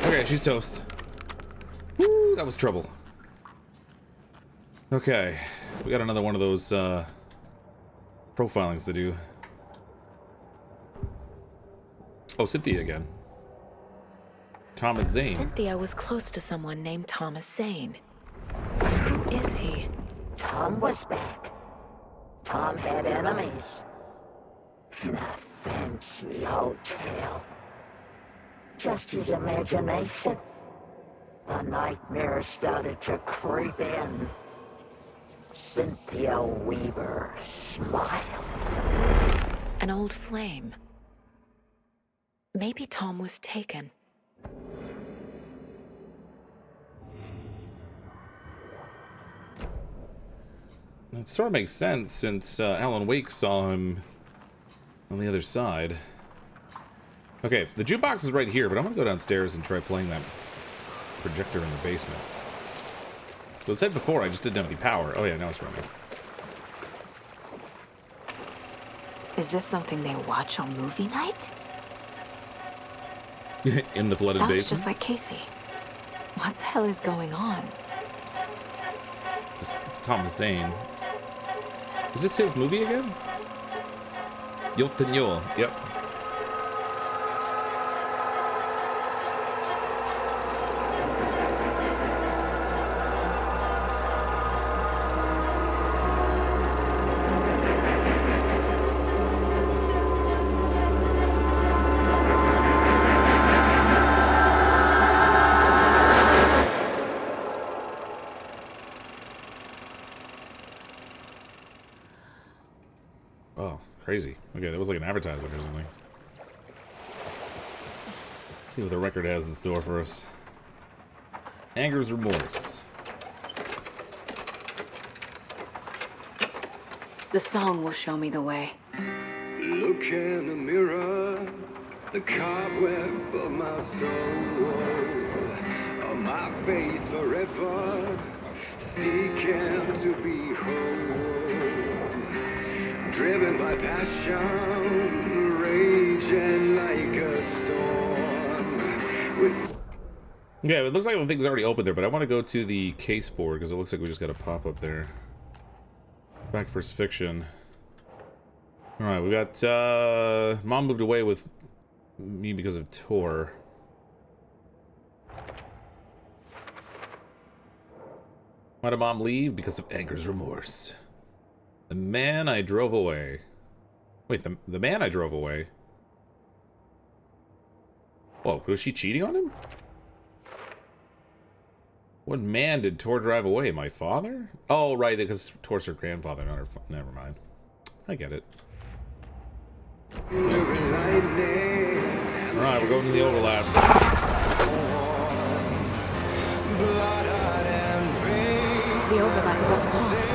Okay, she's toast. Woo, that was trouble. Okay, we got another one of those profilings to do. Oh, Cynthia again. Thomas Zane. Cynthia was close to someone named Thomas Zane. Who is he? Tom was back. Tom had enemies. In a fancy hotel. Just his imagination. The nightmare started to creep in. Cynthia Weaver smiled. An old flame. Maybe Tom was taken. It sort of makes sense since Alan Wake saw him on the other side. Okay, the jukebox is right here, but I'm gonna go downstairs and try playing that projector in the basement. So it said before I just didn't have any power. Oh yeah, now it's running. Is this something they watch on movie night? In the flooded That was basement? just like Casey. What the hell is going on? It's Thomas Zane. Is this his movie again? Yotenyo. Yep. Crazy. Okay, that was like an advertisement or something. Let's see what the record has in store for us. Anger's Remorse. The song will show me the way. Look in the mirror, the cobweb of my soul, on my face forever, seeking to be whole. Driven by passion, raging like a storm. Yeah, it looks like the thing's already open there, but I want to go to the case board because it looks like we just got a pop up there. Back to First Fiction. Alright, we got Mom moved away with me because of Tor. Why did Mom leave? Because of Anger's remorse. The man I drove away. Wait, the man I drove away? Whoa, was she cheating on him? What man did Tor drive away? My father? Oh, right, because Tor's her grandfather, not her. Never mind. I get it. Alright, we're going to the overlap. The overlap is up top.